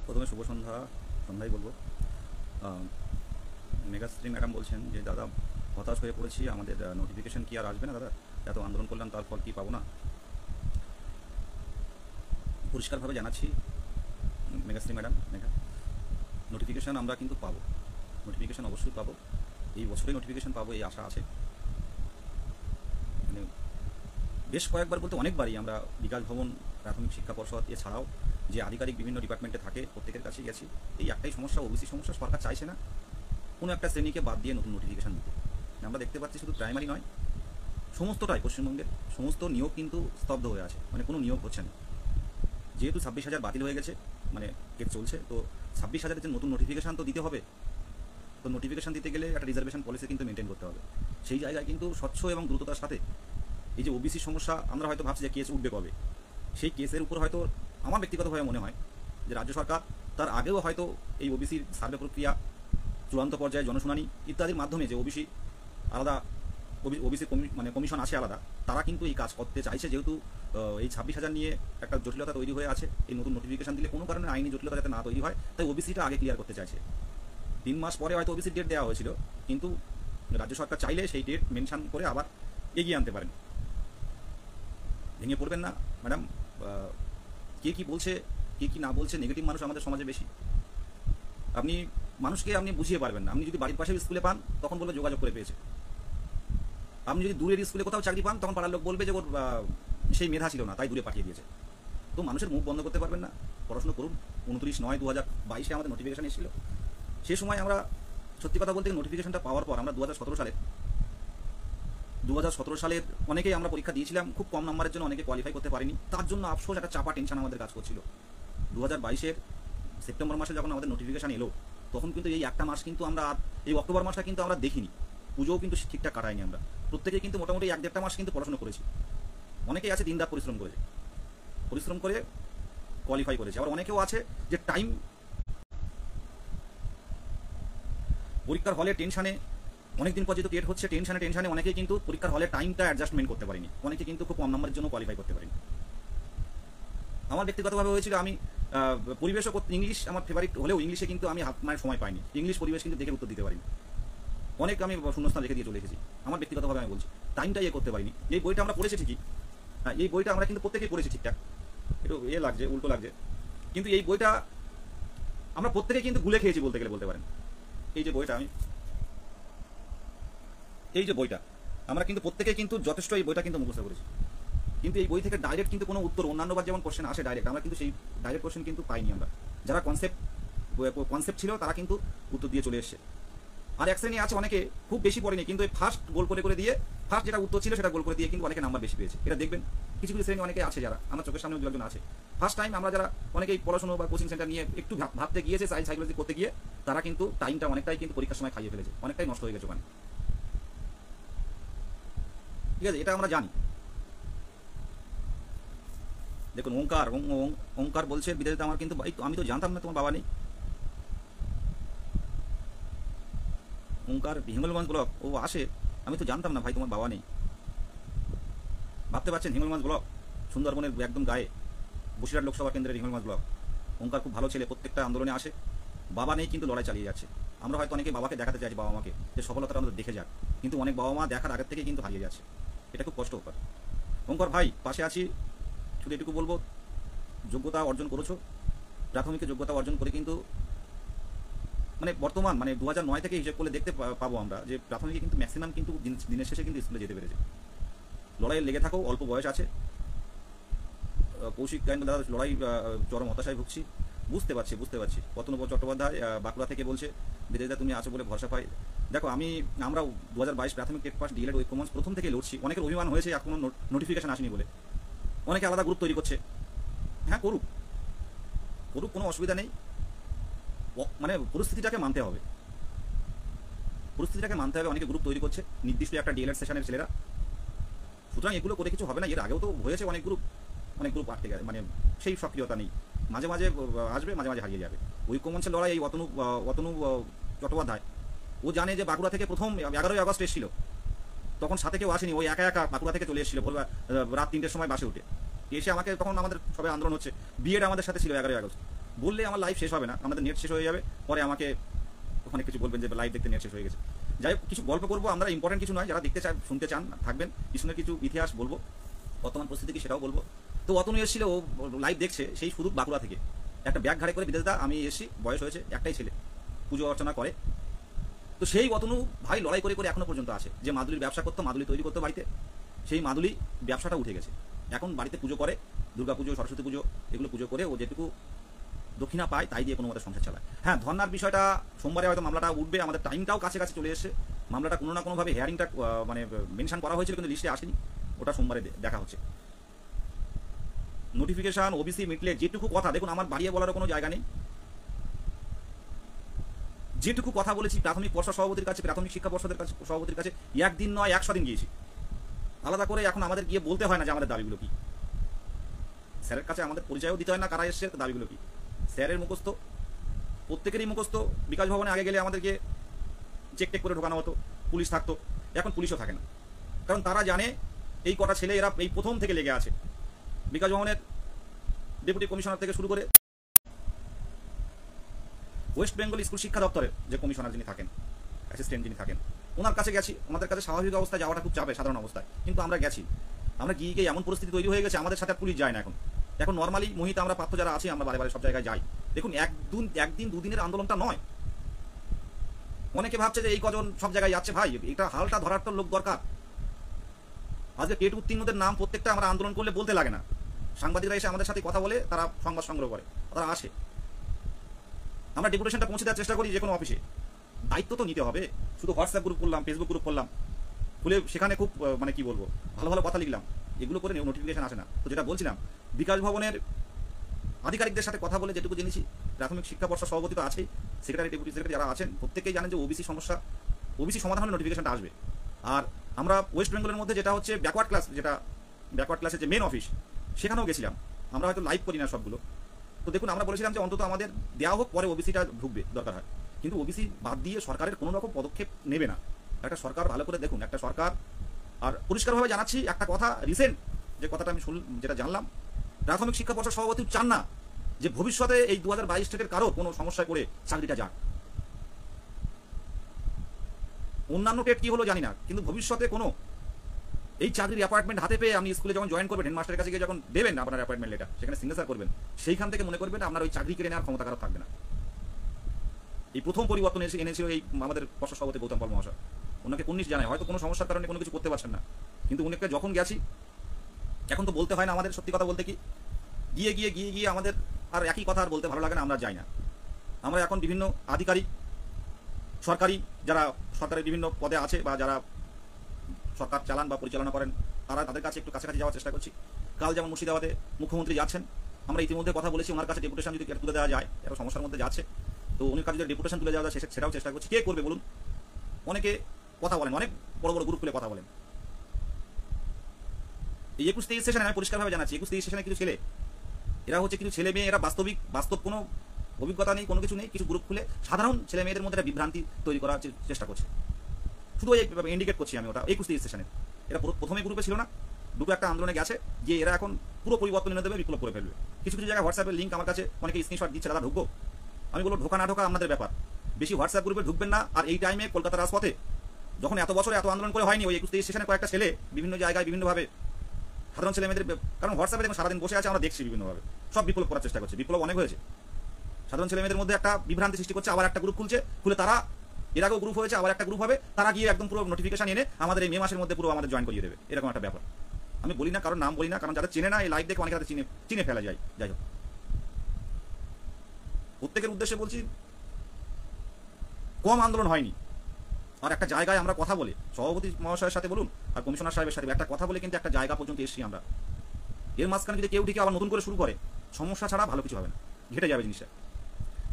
প্রথমে শুভ সন্ধ্যায় বলবো। মেঘাশ্রী ম্যাডাম বলছেন যে দাদা হতাশ হয়ে পড়েছি, আমাদের নোটিফিকেশন কি আর আসবে না দাদা? এত আন্দোলন করলাম, তার ফল কি পাবো না? পরিষ্কারভাবে জানাচ্ছি মেঘাশ্রী ম্যাডাম, নোটিফিকেশান আমরা কিন্তু পাবো, নোটিফিকেশান অবশ্যই পাবো, এই বছরেই নোটিফিকেশান পাবো এই আশা আছে। মানে বেশ কয়েকবার বলতে অনেকবারই আমরা বিকাশ ভবন, প্রাথমিক শিক্ষা পর্ষদ এছাড়াও যে আধিকারিক বিভিন্ন ডিপার্টমেন্টে থাকে প্রত্যেকের কাছে গেছি। এই একটাই সমস্যা, ওবিসি সমস্যা, সরকার চাইছে না কোনো একটা শ্রেণীকে বাদ দিয়ে নতুন নোটিফিকেশান দিতে। আমরা দেখতে পাচ্ছি শুধু প্রাইমারি নয়, সমস্তটাই পশ্চিমবঙ্গের সমস্ত নিয়োগ কিন্তু স্তব্ধ হয়ে আছে, মানে কোনো নিয়োগ হচ্ছে না। যেহেতু 26,000 বাতিল হয়ে গেছে, মানে কেস চলছে, তো 26,000-এর যে নতুন নোটিফিকেশান তো দিতে হবে। তো নোটিফিকেশান দিতে গেলে একটা রিজার্ভেশন পলিসি কিন্তু মেনটেন করতে হবে। সেই জায়গায় কিন্তু স্বচ্ছ এবং দ্রুততার সাথে এই যে ওবিসি সমস্যা, আমরা হয়তো ভাবছি যে কেস উঠবে কবে, সেই কেসের উপর হয়তো আমার ব্যক্তিগতভাবে মনে হয় যে রাজ্য সরকার তার আগেও হয়তো এই ওবিসির সার্ভে প্রক্রিয়া, চূড়ান্ত পর্যায়ে জনশুনানি ইত্যাদির মাধ্যমে যে ওবিসি আলাদা ওবিসি মানে কমিশন আছে আলাদা, তারা কিন্তু এই কাজ করতে চাইছে। যেহেতু এই 26,000 নিয়ে একটা জটিলতা তৈরি হয়ে আছে, এই নতুন নোটিফিকেশান দিলে কোনো কারণে আইনি জটিলতা যাতে না তৈরি হয়, তাই ওবিসিটা আগে ক্লিয়ার করতে চাইছে। 3 মাস পরে হয়তো ওবিসির ডেট দেওয়া হয়েছিল, কিন্তু রাজ্য সরকার চাইলে সেই ডেট মেনশন করে আবার এগিয়ে আনতে পারেন। ভেঙে পড়বেন না ম্যাডাম। কে কী বলছে, কে কী না বলছে, নেগেটিভ মানুষ আমাদের সমাজে বেশি। আপনি মানুষকে বুঝিয়ে পারবেন না। আপনি যদি বাড়ির পাশে স্কুলে পান, তখন বলবে যোগাযোগ করে পেয়েছে। আপনি যদি দূরের স্কুলে কোথাও চাকরি পান, তখন পাড়ার লোক বলবে যে ওর সেই মেধা ছিল না, তাই দূরে পাঠিয়ে দিয়েছে। তো মানুষের মুখ বন্ধ করতে পারবেন না, পড়াশোনা করুন। 29/9/2022 আমাদের নোটিফিকেশান এসেছিল। সে সময় আমরা সত্যি কথা বলতে নোটিফিকেশানটা পাওয়ার পর আমরা 2017 সালের অনেকেই আমরা পরীক্ষা দিয়েছিলাম, খুব কম নাম্বারের জন্য অনেকে কোয়ালিফাই করতে পারিনি। তার জন্য আফসোস, একটা চাপা টেনশন আমাদের কাজ করছিল। 2022-এর সেপ্টেম্বর মাসে যখন আমাদের নোটিফিকেশান এলো, তখন কিন্তু এই একটা মাস কিন্তু আমরা, এই অক্টোবর মাসটা কিন্তু আমরা দেখিনি, পুজোও কিন্তু ঠিকঠাক কাটাইনি আমরা। প্রত্যেকে কিন্তু মোটামুটি 1-1.5 মাস কিন্তু পড়াশোনা করেছি। অনেকেই আছে দিনরাত পরিশ্রম করে কোয়ালিফাই করেছে। আবার অনেকেও আছে যে টাইম, পরীক্ষার হলে টেনশানে অনেকদিন পর যেহেতু টেট হচ্ছে, টেনশানে অনেকেই কিন্তু পরীক্ষার হলে টাইমটা অ্যাডজাস্টমেন্ট করতে পারেনি, অনেকে কিন্তু খুব কম নাম্বারের জন্য কোয়ালিফাই করতে পারেনি। আমার ব্যক্তিগতভাবে হয়েছিল, আমি পরিবেশও করতে, ইংলিশ আমার ফেভারিট হলেও ইংলিশে কিন্তু আমি হাত মায়ের সময় পাইনি, ইংলিশ পরিবেশ কিন্তু দেখে উত্তর দিতে পারিনি, অনেক আমি শূন্যস্থান রেখে দিয়ে চলে এসেছি। আমার ব্যক্তিগতভাবে আমি বলছি, টাইমটা করতে পারিনি। এই বইটা আমরা পড়েছি ঠিকই, হ্যাঁ এই বইটা আমরা কিন্তু প্রত্যেকেই পড়েছি ঠিকঠাক, একটু লাগছে, উল্টো লাগছে, কিন্তু এই বইটা আমরা প্রত্যেকে কিন্তু গুলে খেয়েছি বলতে গেলে বলতে পারেন। এই যে বইটা আমরা কিন্তু প্রত্যেকে কিন্তু যথেষ্ট এই বইটা কিন্তু মুখস্থ করেছি, কিন্তু এই বই থেকে ডাইরেক্ট কিন্তু কোনো উত্তর, অন্যান্যবার যেমন কোশ্চেন আসে ডাইরেক্ট, আমরা কিন্তু সেই ডাইরেক্ট কোশ্চেন কিন্তু পাইনি আমরা। যারা কনসেপ্ট ছিল তারা কিন্তু উত্তর দিয়ে চলে এসছে। আর এক শ্রেণী আছে অনেকে খুব বেশি পড়েনি, কিন্তু ফার্স্ট গোল করে দিয়ে, ফার্স্ট যেটা উত্তর ছিল সেটা গোল করে দিয়ে কিন্তু অনেকে নাম্বার বেশি পেয়েছে। এটা দেখবেন কিছু শ্রেণী অনেকে আছে, যারা আমার চোখের সামনে একজন আছে, ফার্স্ট টাইম আমরা যারা অনেকেই পড়াশোনা বা কোচিং সেন্টার নিয়ে একটু ভাবতে গিয়েছে, সাইকোলজি করতে গিয়ে, তারা কিন্তু টাইমটা অনেকটাই কিন্তু পরীক্ষার সময় খাইয়ে ফেলেছে, অনেকটাই নষ্ট হয়ে গেছে ওখানে। ঠিক আছে, এটা আমরা জানি। দেখুন ওঙ্কার বলছে বিদেশে আমার কিন্তু, আমি তো জানতাম না তোমার বাবা নেই। ওঙ্কার হিঙ্গলগঞ্জ ব্লক ও আসে, আমি তো জানতাম না ভাই তোমার বাবা নেই। ভাবতে পারছেন, হিঙ্গলগঞ্জ ব্লক সুন্দরবনের একদম গায়ে, বসিরহাট লোকসভা কেন্দ্রের হিঙ্গলগঞ্জ ব্লক। ওঙ্কার খুব ভালো ছেলে, প্রত্যেকটা আন্দোলনে আসে, বাবা নেই কিন্তু লড়াই চালিয়ে যাচ্ছে। আমরা হয়তো অনেকে বাবাকে দেখাতে চাইছি, বাবা মাকে যে সফলতাটা আমাদের দেখে যাক, কিন্তু অনেক বাবা মা দেখার আগের থেকে কিন্তু হারিয়ে যাচ্ছে। এটা খুব কষ্টকর। ওঙ্কার ভাই পাশে আছি, শুধু এটুকু বলবো, যোগ্যতা অর্জন করেছো, প্রাথমিক যোগ্যতা অর্জন করে কিন্তু মানে বর্তমান 2009 থেকে হিসেব করলে দেখতে পাবো আমরা যে প্রাথমিকে কিন্তু ম্যাক্সিমাম কিন্তু দিনের শেষে কিন্তু স্কুলে যেতে পেরেছে। লড়াইয়ে লেগে থাকো, অল্প বয়স আছে। কৌশিক গাইন দাদা লড়াই চরম হতাশায় ভুগছি, বুঝতে পারছি। পতনব চট্টোপাধ্যায় বাঁকুড়া থেকে বলছে বিদেশে তুমি আছো বলে ভরসা পাই। দেখো আমরা 2022 প্রাথমিক টেট পাস ডিএলএড ঐক্যমঞ্চ প্রথম থেকে লড়ছি। অনেকের অভিমান হয়েছে এখনো নোটিফিকেশন আসেনি বলে, অনেকে আলাদা গ্রুপ তৈরি করছে। হ্যাঁ করুক, কোনো অসুবিধা নেই, পরিস্থিতিটাকে মানতে হবে, অনেকে গ্রুপ তৈরি করছে নির্দিষ্ট একটা ডিএলএড সেশনের ছেলেরা। সুতরাং এগুলো করে কিছু হবে না। এর আগেও তো হয়েছে অনেক গ্রুপ আটকে গেছে, সেই সক্রিয়তা নেই, মাঝে মাঝে আসবে, মাঝে মাঝে হারিয়ে যাবে। ঐক্যমঞ্চের লড়াই, এই অতনু চট্টোপাধ্যায় ও জানে যে বাঁকুড়া থেকে প্রথম 11ই আগস্ট এসেছিল, তখন সাথে কেউ আসেনি, ওই একা বাঁকুড়া থেকে চলে এসেছিল রাত 3টের সময় বাসে উঠে এসে আমাকে, তখন আমাদের সবাই আন্দোলন হচ্ছে, বিএড আমাদের সাথে ছিল 11ই আগস্ট, বললে আমার লাইভ শেষ হবে না, আমাদের নেট শেষ হয়ে যাবে, পরে আমাকে ওখানে কিছু বলবেন যে লাইভ দেখতে নেট শেষ হয়ে গেছে। যাই হোক, কিছু গল্প করবো আমরা, ইম্পর্টেন্ট কিছু নয়, যারা দেখতে চান শুনতে চান থাকবেন, পিছনের কিছু ইতিহাস বলবো, বর্তমান পরিস্থিতি কি সেটাও বলবো। তো অতনু এসেছিল, ও লাইভ দেখছে সেই শুধু বাঁকুড়া থেকে, একটা ব্যাগ ঘাড়ে করে বিদেশ দা আমি এসেছি, বয়স হয়েছে, একটাই ছেলে, পুজো অর্চনা করে। তো সেই অতনু ভাই লড়াই করে করে এখনো পর্যন্ত আছে, যে মাদুলির ব্যবসা করতো, মাদুলি তৈরি করতো বাড়িতে, সেই মাদুলি ব্যবসাটা উঠে গেছে, এখন বাড়িতে পুজো করে, দুর্গা পুজো, সরস্বতী পুজো, এগুলো পুজো করে ও যেটুকু দক্ষিণা পায় তাই দিয়ে কোনো মতে সংসার চালায়। হ্যাঁ, ধর্নার বিষয়টা সোমবারে হয়তো মামলাটা উঠবে, আমাদের টাইমটাও কাছে কাছে চলে এসেছে, মামলাটা কোনো না কোনোভাবে হেয়ারিংটা মানে মেনশন করা হয়েছিল কিন্তু লিস্টে আসেনি, ওটা সোমবারে দেখা হচ্ছে। নোটিফিকেশন ওবিসি মিটলে যেটুকু কথা, দেখুন আমার বাড়িয়ে বলারও কোনো জায়গা নেই, যেটুকু কথা বলেছি প্রাথমিক পর্ষদ সভাপতির কাছে, প্রাথমিক শিক্ষা পর্ষদের কাছে সভাপতির কাছে, একদিন নয় 100 দিন গিয়েছি, আলাদা করে এখন আমাদের গিয়ে বলতে হয় না যে আমাদের দাবিগুলো কি, স্যারের কাছে আমাদের পরিচয়ও দিতে হয় না কারা এসছে, দাবিগুলো কি স্যারের মুখস্থ, প্রত্যেকেরই মুখস্থ। বিকাশ ভবনে আগে গেলে আমাদেরকে চেক টেক করে ঢোকানো হতো, পুলিশ থাকতো, এখন পুলিশও থাকে না, কারণ তারা জানে এই কটা ছেলে এরা এই প্রথম থেকে লেগে আছে। বিকাশ ভবনের ডেপুটি কমিশনার থেকে শুরু করে ওয়েস্ট বেঙ্গল স্কুল শিক্ষা দপ্তরের যে কমিশনার যিনি থাকেন, অ্যাসিস্ট্যান্ট যিনি থাকেন, ওনার কাছে গেছি, ওনাদের কাছে স্বাভাবিক অবস্থায় যাওয়াটা খুব চাপে সাধারণ অবস্থায়, কিন্তু আমরা গেছি, আমরা গিয়ে গিয়ে এমন পরিস্থিতি তৈরি হয়ে গেছে আমাদের সাথে পুলিশ যায় না এখন। এখন নর্মালি মহিত আমরা পাত্র যারা আছি আমরা বারে বারে সব জায়গায় যাই। দেখুন একদিন দুদিনের আন্দোলনটা নয়, অনেকে ভাবছে যে এই কজন সব জায়গায় যাচ্ছে, ভাই এটা হালটা ধরার তো লোক দরকার। আজকে টেট উত্তীর্ণদের নাম প্রত্যেকটা আমরা আন্দোলন করলে বলতে লাগে না, সাংবাদিকরা এসে আমাদের সাথে কথা বলে, তারা সংবাদ সংগ্রহ করে, তারা আসে, আমরা ডেপুটেশনটা পৌঁছে দেওয়ার চেষ্টা করি যে কোনো অফিসে। দায়িত্ব তো নিতে হবে, শুধু হোয়াটসঅ্যাপ গ্রুপ করলাম, ফেসবুক গ্রুপ করলাম, খুলে সেখানে খুব মানে কি বলবো ভালো ভালো কথা লিখলাম, এগুলো করে নোটিফিকেশন আসে না। তো যেটা বলছিলাম, বিকাশ ভবনের আধিকারিকদের সাথে কথা বলে যেটুকু জেনেছি, প্রাথমিক শিক্ষা পর্ষদ সভাপতি তো আছেই, সেক্রেটারি ডেপুটি সেক্রেটারি যারা আছেন প্রত্যেকেই জানেন যে ওবিসি সমস্যা, ওবিসি সমাধান হলে নোটিফিকেশনটা আসবে। আর আমরা ওয়েস্ট বেঙ্গলের মধ্যে যেটা হচ্ছে ব্যাকওয়ার্ড ক্লাস, যেটা ব্যাকওয়ার্ড ক্লাসের যে মেন অফিস, সেখানেও গেছিলাম, আমরা হয়তো লাইভ করি না সবগুলো। তো দেখুন, আমরা বলেছিলাম যে অন্তত আমাদের দেওয়া হোক, পরে ওবিসিটা ঢুকবে দরকার হয়, কিন্তু ওবিসি বাদ দিয়ে সরকারের কোনো রকম পদক্ষেপ নেবে না। একটা সরকার ভালো করে দেখুন, একটা সরকার, আর পরিষ্কারভাবে জানাচ্ছি একটা কথা, রিসেন্ট যে কথাটা আমি যেটা জানলাম, প্রাথমিক শিক্ষা পর্ষদ সভাপতি চান না যে ভবিষ্যতে এই 2022 টেটের কারো কোনো সমস্যায় করে চাকরিটা যাক। অন্যান্য টেট কি হলো জানি না, কিন্তু ভবিষ্যতে কোনো এই চাকরির অ্যাপয়েন্টমেন্ট হাতে পেয়ে আপনি স্কুলে যখন জয়েন করবেন, হেডমাস্টারের কাছে গিয়ে যখন দেবেন আপনার অ্যাপয়েন্টমেন্ট লেটার, সেখানে সিগনেচার করবেন, সেইখান থেকে মনে করবেন আপনার ওই চাকরি কেড়ে নেওয়ার ক্ষমতা কারো থাকবে না। এই প্রথম পরিবর্তন এনেছিল এই আমাদের পর্ষদ সভাপতি গৌতম পাল মহাশয়, ওনাকে 19 জানায়, হয়তো কোনো সমস্যার কারণে কোনো কিছু করতে পারছেন না, কিন্তু উনাকে যখন গেছি, এখন তো বলতে হয় না আমাদের, সত্যি কথা বলতে কি গিয়ে গিয়ে গিয়ে গিয়ে আমাদের আর একই কথা আর বলতে ভালো লাগে না, আমরা যাই না। আমরা এখন বিভিন্ন আধিকারিক, সরকারি যারা সরকারের বিভিন্ন পদে আছে বা যারা সরকার চালান বা পরিচালনা করেন, তাদের কাছে একটু কাছাকাছি যাওয়ার চেষ্টা করছি। কাল যেমন মুর্শিদাবাদে মুখ্যমন্ত্রী যাচ্ছেন, আমরা ইতিমধ্যে কথা বলেছি, ওনার কাছে ডেপুটেশন যদি তুলে দেওয়া যায়, এরা সমস্যার মধ্যে যাচ্ছে, তো উনি কাছে যদি ডেপুটেশন তুলে দেওয়া যায় সেটাও চেষ্টা করছি। কে করবে বলুন? অনেকে কথা বলেন, অনেক বড় বড় গ্রুপ খুলে কথা বলেন। এই 21-23 সেশনে আমি পরিষ্কারভাবে জানাচ্ছি, 21-23 সেশনে কিছু ছেলে, এরা হচ্ছে কিছু ছেলে মেয়ে, এরা বাস্তব কোনো অভিজ্ঞতা নেই, কোনো কিছু নেই, কিছু গ্রুপ খুলে সাধারণ ছেলে মেয়েদের মধ্যে একটা বিভ্রান্তি তৈরি করার চেষ্টা করছে। শুধু ইন্ডিকেট করছি আমি ওটা 21-23 সেশনে। এরা প্রথমে গ্রুপে ছিল না, দুটো একটা আন্দোলনে গেছে, যে এরা এখন পুরো পরিবর্তন এনে দেবে, বিপ্লব করে ফেলবে। কিছু কিছু জায়গায় হোয়াটসঅ্যাপের লিঙ্ক আমার কাছে অনেকে স্ক্রিনশট দিচ্ছে, দাদা ঢুকবো, আমি বলবো ঢোকা না ঢোকা আপনাদের ব্যাপার, বেশি হোয়াটসঅ্যাপ গ্রুপে ঢুকবেন না। আর এই টাইমে কলকাতার রাজপথে যখন এত বছর এত আন্দোলন করে হয়নি, ওই 21-23 সেশনে কয়েকটা ছেলে বিভিন্ন জায়গায় বিভিন্নভাবে সাধারণ ছেলে মেয়েদের, কারণ হোয়াটসঅ্যাপে দেখুন সারাদিন বসে আছে, আমরা দেখছি বিভিন্নভাবে সব বিপ্লব করার চেষ্টা করছে, বিপ্লব অনেক হয়েছে, সাধারণ ছেলে মেয়েদের মধ্যে একটা বিভ্রান্তি সৃষ্টি করছে, আবার একটা গ্রুপ খুলে তারা এর আগেও গ্রুপ হয়েছে, আবার একটা গ্রুপ হবে, তারা গিয়ে একদম পুরো নোটিফিকেশন এনে আমাদের এই মে মাসের মধ্যে পুরো আমাদের জয়েন করিয়ে দেবে, এরকম একটা ব্যাপার। আমি বলি না, কারণ নাম বলি না, কারণ যারা চেনে না এই লাইভ দেখে অনেকে হাতে চিনে ফেলা যায়। যাই হোক, প্রত্যেকের উদ্দেশ্যে বলছি, কম আন্দোলন হয়নি। আর একটা জায়গায় আমরা কথা বলে, সভাপতি মহাশয়ের সাথে বলুন আর কমিশনার সাহেবের সাথে একটা কথা বলে কিন্তু একটা জায়গা পর্যন্ত এসেছি আমরা। এর মাঝখানে যদি কেউ ঠিক আবার নতুন করে শুরু করে, সমস্যা ছাড়া ভালো কিছু হবে না, ঘেটে যাবে জিনিসটা।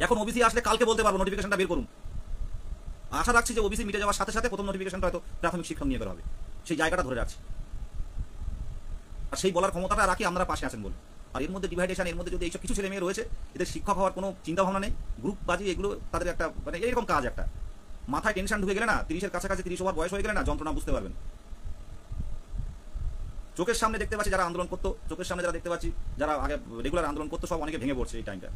এখন ওবিসি আসলে কালকে বলতে পারবো নোটিফিকেশনটা বের করুন, আশা রাখছি যে ওবিসি মিটে যাওয়ার সাথে সাথে প্রথম নোটিফিকেশনটা হয়তো প্রাথমিক শিক্ষক নিয়ে বের হবে, সেই জায়গাটা ধরে রাখছি। আর সেই বলার ক্ষমতাটা রাখি আপনারা পাশে আছেন বলে। আর এর মধ্যে ডিভাইডেশন, এর মধ্যে যদি এইসব কিছু ছেলে মেয়ে রয়েছে, এদের শিক্ষক হওয়ার কোনো চিন্তা ভাবনা নেই, গ্রুপ বাজি এগুলো তাদের একটা মানে এরকম কাজ, একটা মাথায় টেনশন ঢুকে গেলে না, 30-এর কাছাকাছি 30 ওভার বয়স হয়ে গেলে না, যন্ত্রণা বুঝতে পারবেন। চোখের সামনে দেখতে পাচ্ছি যারা আন্দোলন করতো, চোখের সামনে যারা দেখতে পাচ্ছি যারা আগে রেগুলার আন্দোলন করতো, সব অনেকে ভেঙে পড়ছে এই টাইমটা।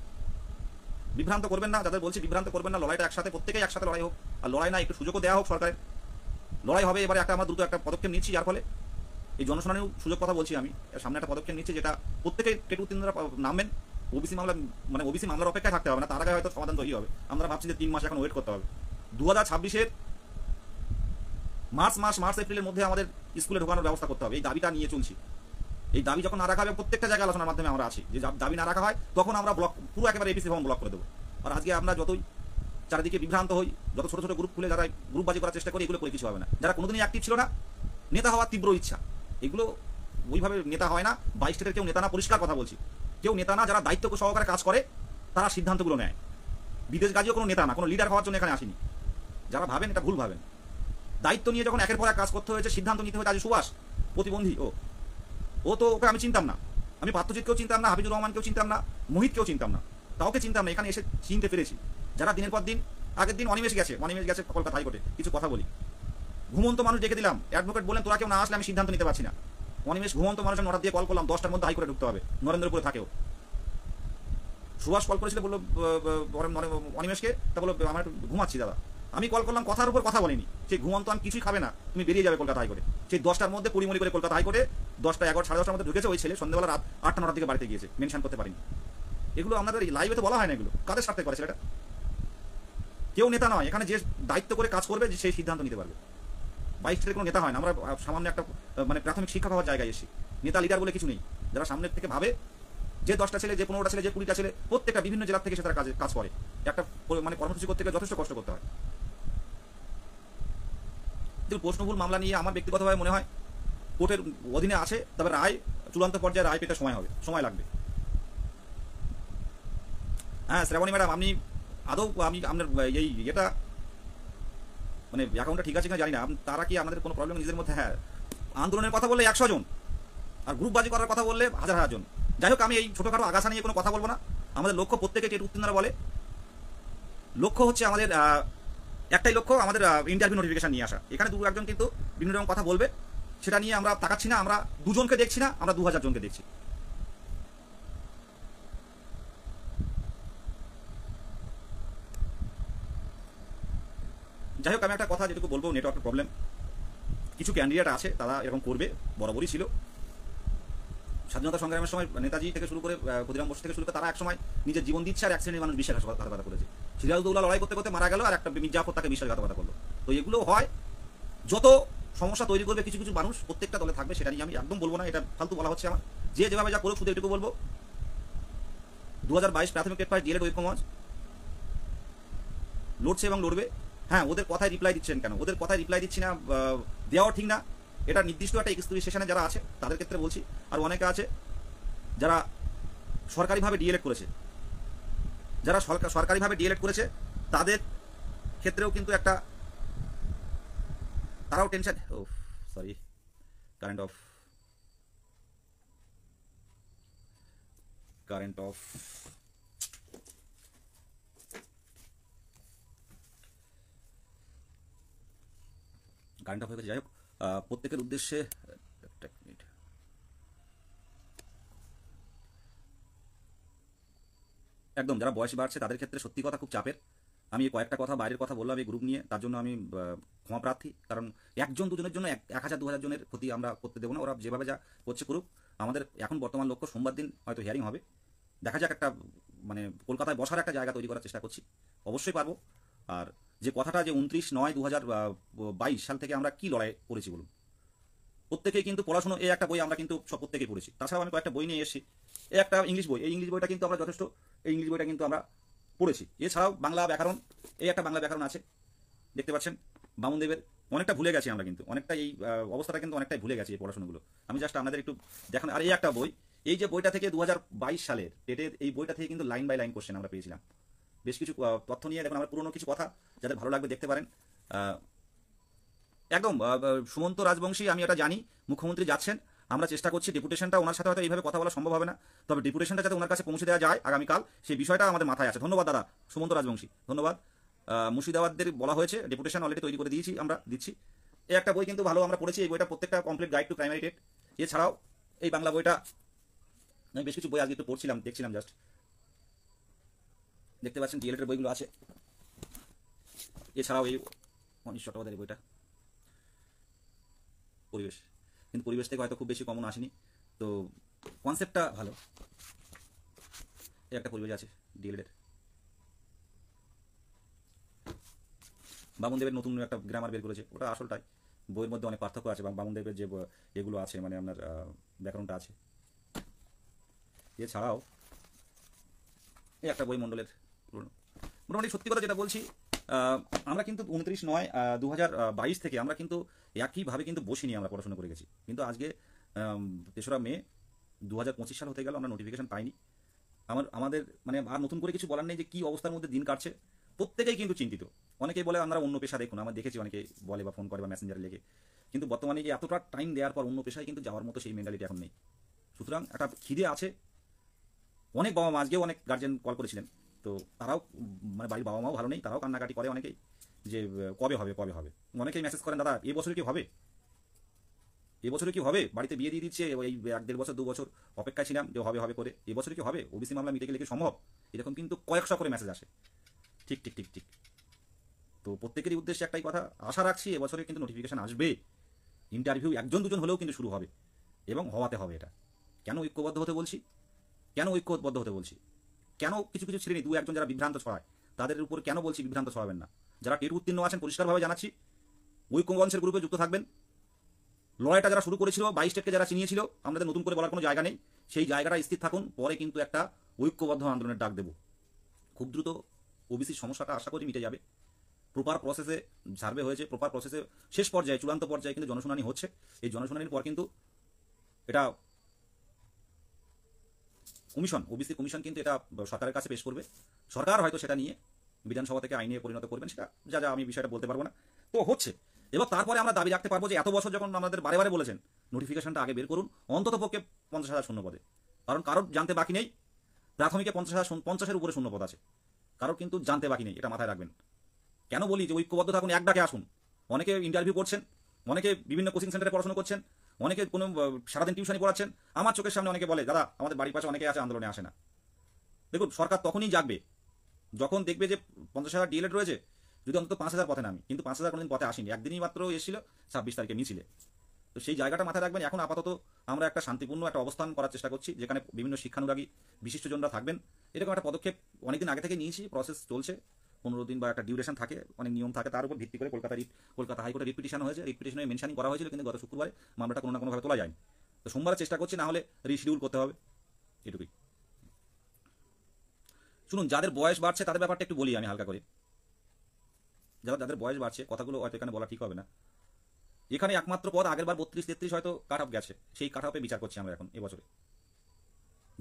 বিভ্রান্ত করবেন না, যাদের বলছি বিভ্রান্ত করবেন না, লড়াইটা একসাথে, প্রত্যেকেই একসাথে লড়াই হোক। আর লড়াই না, একটু সুযোগও দেওয়া হোক সরকারের, লড়াই হবে। এবারে আমরা দ্রুত একটা পদক্ষেপ নিচ্ছি, যার ফলে এই জনশুনানির সুযোগ কথা বলছি আমি, সামনে একটা পদক্ষেপ নিচ্ছি যেটা প্রত্যেকেই টেট উত্তীর্ণরা নামবেন। ওবিসি মামলা, মানে ওবিসি মামলার অপেক্ষায় থাকতে হবে না, তার আগে হয়তো সমাধান তৈরি হবে। আমরা ভাবছি যে 3 মাস এখন ওয়েট করতে হবে। 2026-এর মার্চ এপ্রিলের মধ্যে আমাদের স্কুলে ঢোকানোর ব্যবস্থা করতে হবে। এই দাবিটা নিয়ে চলছি। এই দাবি যখন না রাখা হবে, প্রত্যেকটা জায়গায় আলোচনার মাধ্যমে আমরা আছি, যে দাবি না রাখা হয় তখন আমরা ব্লক, পুরো একেবারে এপিসি ভবন ব্লক করে দেবো। আর আজকে আমরা যতই চারিদিকে বিভ্রান্ত হই, যত ছোট ছোট গ্রুপ খুলে যারা গ্রুপবাজি করার চেষ্টা করি, এগুলো করে কিছু হবে না। যারা কোনোদিনই অ্যাক্টিভ ছিল না, নেতা হওয়ার তীব্র ইচ্ছা, এগুলো ওইভাবে নেতা হয় না। 22 স্টেটের কেউ নেতা না, পরিষ্কার কথা বলছি, কেউ নেতা না। যারা দায়িত্ব সহকারে কাজ করে তারা সিদ্ধান্তগুলো নেয়। বিদেশ গাজিও কোনো নেতা না, কোনো লিডার হওয়ার জন্য এখানে আসেনি। যারা ভাবেন এটা ভুল ভাবেন। দায়িত্ব নিয়ে যখন একের পর এক কাজ করতে হয়েছে, সিদ্ধান্ত নিতে হয়েছে। আজ সুভাষ প্রতিবন্ধী, ও তো ওকে আমি চিনতাম না, আমি পাত্রজিৎকেও চিনতাম না, হাবিজুর রহমানকেও চিনতাম না, মোহিতকেও চিনতাম না, কাউকে চিনতাম না। এখানে এসে চিনতে পেরেছি যারা দিনের পর দিন। আগের দিন অনিমেষ গেছে কলকাতা হাইকোর্টে, কিছু কথা বলি, ঘুমন্ত মানুষ ডেকে দিলাম, অ্যাডভোকেট বলেন তোরা কেউ না আসলে আমি সিদ্ধান্ত নিতে পারছি না। অনিমেষ ঘুমন্ত মানুষের নটা দিয়ে কল করলাম, 10টার মধ্যে হাইকোর্টে ঢুকতে হবে, নরেন্দ্রপুরে থাকেও। সুভাষ কল করেছিল, বললো অনিমেষকে, তা বললো আমার একটু ঘুমাচ্ছি দাদা। আমি কল করলাম, কথার উপর কথা বলিনি, সেই ঘুমন্ত আমি কিছুই খাবে না, তুমি বেরিয়ে যাবে কলকাতা হাইকোর্টে। সেই 10টার মধ্যে পরিমণি করে কলকাতা হাইকোর্টে 10টা 11 সাড়ে 10টার মধ্যে ঢুকেছে। ওই ছেলে সন্ধ্যাবেলা রাত 8টা 9টার দিকে বাড়িতে গিয়েছে, মেনশন করতে পারিনি। এগুলো আমাদের লাইভে তো বলা হয় না, এগুলো কাদের স্বার্থে করে ছেলেটা? কেউ নেতা নয় এখানে, যে দায়িত্ব করে কাজ করবে সেই সিদ্ধান্ত নিতে পারবে। 22 স্টেটের কোনো নেতা হয় না। আমরা সামান্য একটা মানে প্রাথমিক শিক্ষা হওয়ার জায়গায় এসেছি, নেতা লিডার বলে কিছু নেই। যারা সামনের থেকে ভাবে, যে 10টা ছেলে, যে 15টা ছেলে, যে 20টা ছেলে, প্রত্যেকটা বিভিন্ন জেলা থেকে সে তারা কাজ করে। একটা মানে কর্মসূচি করতে গেলে যথেষ্ট কষ্ট করতে হয়। কিন্তু প্রশ্নভুল মামলা নিয়ে আমার ব্যক্তিগতভাবে মনে হয় কোর্টের অধীনে আছে, তবে রায় চূড়ান্ত পর্যায়ে রায় পেতে সময় লাগবে। হ্যাঁ শ্রাবণী ম্যাডাম, আপনি আদৌ আমি আপনার এই এটা মানে অ্যাকাউন্টটা ঠিক আছে কিনা জানি না, তারা কি আমাদের কোনো প্রবলেম নিজের মধ্যে? হ্যাঁ, আন্দোলনের কথা বললে 100 জন, আর গ্রুপবাজি করার কথা বললে হাজার জন। যাই হোক, আমি এই ছোটোখাটো আগাছা নিয়ে কোনো কথা বলবো না। আমাদের লক্ষ্য, প্রত্যেকে টেট উত্তীর্ণরা বলে, লক্ষ্য হচ্ছে আমাদের একটাই লক্ষ্য, আমাদের ইন্টারভিউ নোটিফিকেশন নিয়ে আসা। এখানে 2-1 কিন্তু বিভিন্ন রকম কথা বলবে, সেটা নিয়ে আমরা তাকাচ্ছি না। আমরা 2 জনকে দেখছি না, আমরা 2000 জনকে দেখছি। যাই হোক, আমি একটা কথা যেটুকু বলবো, নেটওয়ার্কের প্রবলেম, কিছু ক্যান্ডিডেট আছে তারা এরকম করবে, বরাবরই ছিল। স্বাধীনতা সংগ্রামের সময় নেতাজি থেকে শুরু করে ক্ষুদিরাম বসু থেকে শুরু করে তারা একসময় নিজের জীবন দিচ্ছে, আর এক শ্রেণীর মানুষ বিশ্বাসঘাতকতা করেছে। সিরাজউদ্দৌলা লড়াই করতে করতে মারা গেল, আর একটা মির্জাফর তাকে বিশ্বাসঘাতকতা করলো। তো এগুলো হয়, যত সমস্যা তৈরি করবে কিছু কিছু মানুষ প্রত্যেকটা দলে থাকবে। সেটা নিয়ে আমি একদম বলবো না, এটা ফালতু বলা হচ্ছে আমার। যে যেভাবে যা করুক, শুধু এটুকু বলবো, 2022 প্রাথমিক টেট পাস ডিএলএড ঐক্যমঞ্চ লড়ছে এবং লড়বে। হ্যাঁ, ওদের কথায় রিপ্লাই দিচ্ছেন কেন? ওদের কথায় রিপ্লাই দিচ্ছি না, দেওয়াও ঠিক না। এটা নির্দিষ্ট একটা এক্সক্লুসিভ সেশনে যারা আছে তাদের ক্ষেত্রে বলছি। আর অনেকে আছে যারা সরকারিভাবে ডিএলএড করেছে, সরকারিভাবে ডিএলএড করেছে, তাদের ক্ষেত্রেও কিন্তু একটা, তারাও টেনশন। ও sorry, current off. Current off হয়ে গেছে। যাই হোক, প্রত্যেকের উদ্দেশ্যে একটা মিনিট। একদম যারা বয়স বাড়ছে তাদের ক্ষেত্রে সত্যি কথা খুব চাপের। আমি কয়েকটা কথা বাইরের কথা বললাম এই গ্রুপ নিয়ে, তার জন্য আমি ক্ষমা প্রার্থী। কারণ 1-2 জনের জন্য 1000-2000 জনের ক্ষতি আমরা করতে দেবো না। ওরা যেভাবে যা করছে করুক। আমাদের এখন বর্তমান লক্ষ্য, সোমবার দিন হয়তো হিয়ারিং হবে, দেখা যাক, একটা মানে কলকাতায় বসার একটা জায়গা তৈরি করার চেষ্টা করছি, অবশ্যই পারবো। আর যে কথাটা, যে 29/9/2022 সাল থেকে আমরা কি লড়াই করেছি বলুন, প্রত্যেকেই কিন্তু পড়াশুনো, এই একটা বই আমরা কিন্তু সব প্রত্যেকেই পড়েছি। তাছাড়াও আমি কয়েকটা বই নিয়ে এসেছি। এই একটা ইংলিশ বই, এই ইংলিশ বইটা কিন্তু আমরা যথেষ্ট, এই ইংলিশ বইটা কিন্তু আমরা পড়েছি। এছাড়াও বাংলা ব্যাকরণ, এই একটা বাংলা ব্যাকরণ আছে, দেখতে পাচ্ছেন বামুনদেবের। অনেকটা ভুলে গেছি আমরা, কিন্তু অনেকটা এই অবস্থাটা কিন্তু অনেকটাই ভুলে গেছি এই পড়াশোনাগুলো। আমি জাস্ট আপনাদের একটু দেখান। আর এই একটা বই, এই যে বইটা থেকে 2022 সালের টেটের, এই বইটা থেকে কিন্তু লাইন বাই লাইন কোশ্চেন আমরা পেয়েছিলাম। বেশ কিছু তথ্য নিয়ে দেখুন, আমার পুরনো কিছু কথা, যাদের ভালো লাগবে দেখতে পারেন। একদম সুমন্ত রাজবংশী, আমি এটা জানি মুখ্যমন্ত্রী যাচ্ছেন, আমরা চেষ্টা করছি ডেপুটেশনটা, ওনার সাথে হয়তো এইভাবে কথা বলা সম্ভব হবে না, তবে ডেপুটেশনটা যাতে ওনার কাছে পৌঁছে দেওয়া যায় আগামীকাল, সেই বিষয়টা আমাদের মাথায় আছে। ধন্যবাদ দাদা সুমন্ত রাজবংশী, ধন্যবাদ। মুর্শিদাবাদের বলা হয়েছে, ডেপুটেশন অলরেডি তৈরি করে দিয়েছি, আমরা দিচ্ছি। এই একটা বই কিন্তু ভালো আমরা পড়েছি, এই বইটা প্রত্যেকটা complete guide to primary TET. এছাড়াও এই বাংলা বইটা, আমি বেশ কিছু বই আজকে একটু পড়ছিলাম, দেখছিলাম জাস্ট। দেখতে পাচ্ছেন ডিএলএড এর বইগুলো আছে, এছাড়াও এই অনিশ চট্টোপাধ্যায়ের বইটা পরিবেশ, কিন্তু পরিবেশ থেকে হয়তো খুব বেশি কমন আসেনি, তো কনসেপ্টটা ভালো। এই একটা পরিবেশ আছে ডিএলএড এর। বামনদেবের নতুন একটা গ্রামার বের করেছে, ওটা আসলটাই বইয়ের মধ্যে অনেক পার্থক্য আছে, বামনদেবের যে এগুলো আছে মানে আপনার ব্যাকরণটা আছে। এছাড়াও এই একটা বই মণ্ডলের পুরনো। মোটামুটি সত্যি কথা যেটা বলছি, আমরা কিন্তু 29/9/2022 থেকে আমরা কিন্তু একইভাবে কিন্তু বসিনি, আমরা পড়াশোনা করে গেছি, কিন্তু আজকে 3রা মে 2025 সাল হতে গেল, আমরা নোটিফিকেশন পাইনি। আমাদের মানে আর নতুন করে কিছু বলার নেই যে কী অবস্থার মধ্যে দিন কাটছে, প্রত্যেকেই কিন্তু চিন্তিত। অনেকেই বলে আমরা অন্য পেশা দেখুন, আমরা দেখেছি অনেকে বলে বা ফোন করে বা মেসেঞ্জারে লেখে, কিন্তু বর্তমানে এই এতটা টাইম দেওয়ার পর অন্য পেশায় কিন্তু যাওয়ার মতো সেই মেন্টালিটি এখন নেই। সুতরাং একটা খিদে আছে। অনেক বাবা মা, আজকেও অনেক গার্জেন কল করেছিলেন, তো তারাও মানে বাড়ির বাবা মাও ভালো নেই, তারাও কান্নাকাটি করে অনেকেই যে কবে হবে কবে হবে। অনেকেই মেসেজ করেন, দাদা এবছরে কি হবে, এবছরে কি হবে, বাড়িতে বিয়ে দিয়ে দিচ্ছে, ওই 1-1.5 বছর 2 বছর অপেক্ষায় ছিলাম যে হবে হবে করে, এবছরে কি হবে, ওবিসি মামলা মিটে গেলে কি সম্ভব, এরকম কিন্তু কয়েকশো করে মেসেজ আসে। ঠিক ঠিক ঠিক ঠিক। তো প্রত্যেকেরই উদ্দেশ্যে একটাই কথা, আশা রাখছি এবছরে কিন্তু নোটিফিকেশন আসবে, ইন্টারভিউ 1-2 জন হলেও কিন্তু শুরু হবে এবং হওয়াতে হবে। এটা কেন ঐক্যবদ্ধ হতে বলছি, কেন ঐক্যবদ্ধ হতে বলছি, কেন কিছু কিছু শ্রেণী 2-1 জন যারা বিভ্রান্ত ছড়ায় তাদের উপর কেন বলছি বিভ্রান্ত ছড়াবেন না। যারা টেট উত্তীর্ণ আছেন পরিষ্কারভাবে জানাচ্ছি, ঐক্যমঞ্চের গ্রুপে যুক্ত থাকবেন। লড়াইটা যারা শুরু করেছিল, 22 স্টেটকে যারা চিনিয়েছিল, আমাদের নতুন করে বলার কোনো জায়গা নেই, সেই জায়গাটা স্থির থাকুন, পরে কিন্তু একটা ঐক্যবদ্ধ আন্দোলনের ডাক দেব। খুব দ্রুত ওবিসির সমস্যাটা আশা করি মিটে যাবে। প্রপার প্রসেসে সার্ভে হয়েছে, প্রপার প্রসেসে শেষ পর্যায়ে চূড়ান্ত পর্যায়ে কিন্তু জনশুনানি হচ্ছে। এই জনশুনানির পর কিন্তু এটা কমিশন, ওবিসি কমিশন কিন্তু এটা সরকারের কাছে পেশ করবে, সরকার হয়তো সেটা নিয়ে বিধানসভা থেকে আইনে পরিণত করবেন, সেটা যা যা আমি বিষয়টা বলতে পারবো না। তো হচ্ছে, এবার তারপরে আমরা দাবি রাখতে পারবো যে এত বছর যখন আমাদের বারে বারে বলেছেন নোটিফিকেশনটা আগে বের করুন, অন্তত পক্ষে 50,000 শূন্য পদে, কারণ কারোর জানতে বাকি নেই প্রাথমিকে 50,000 উপরে শূন্য পদ আছে, কারোর কিন্তু জানতে বাকি নেই, এটা মাথায় রাখবেন। কেন বলি যে ঐক্যবদ্ধ থাকুন, এক ডাকে আসুন। অনেকে ইন্টারভিউ করছেন, অনেকে বিভিন্ন কোচিং সেন্টারে পড়াশোনা করছেন, অনেকে কোনো সারাদিন টিউশনি পড়াচ্ছেন। আমার চোখের সামনে অনেকে বলে, দাদা আমাদের বাড়ির পাশে অনেকে আছে আন্দোলনে আসে না। দেখুন, সরকার তখনই জাগবে যখন দেখবে যে 50,000 ডিএলএড রয়েছে, যদি অন্তত 5,000 পথে নামি, কিন্তু 5,000 কোনোদিন পথে আসেনি, একদিনই মাত্র এসেছিল 26 তারিখে মিছিলে। তো সেই জায়গাটা মাথায় রাখবেন। এখন আপাতত আমরা একটা শান্তিপূর্ণ একটা অবস্থান করার চেষ্টা করছি, যেখানে বিভিন্ন শিক্ষানুরাগী বিশিষ্টজনরা থাকবেন। এরকম একটা পদক্ষেপ অনেকদিন আগে থেকে নিয়েছি, প্রসেস চলছে। 15 দিন বা একটা ডিউরেশন থাকে, অনেক নিয়ম থাকে, তার উপর ভিত্তি করে কলকাতা হাইকোর্টে রিট পিটিশন হয়েছে, রিট পিটিশনে মেনশনিং করা হয়েছিল, কিন্তু গত শুক্রবারে মামলাটা কোনো না কোনোভাবে তোলা যায়নি। তো সোমবারে চেষ্টা করছি, না হলে রিশিডিউল করতে হবে, এটুকুই। শুনুন, যাদের বয়স বাড়ছে তাদের ব্যাপারটা একটু বলি আমি হালকা করে। যাদের বয়স বাড়ছে, কথাগুলো হয়তো এখানে বলা ঠিক হবে না। এখানে একমাত্র পদ আগের বার 32-33 হয়তো কাট অফ গেছে, সেই কাট অফে বিচার করছি আমরা এখন এবছরে।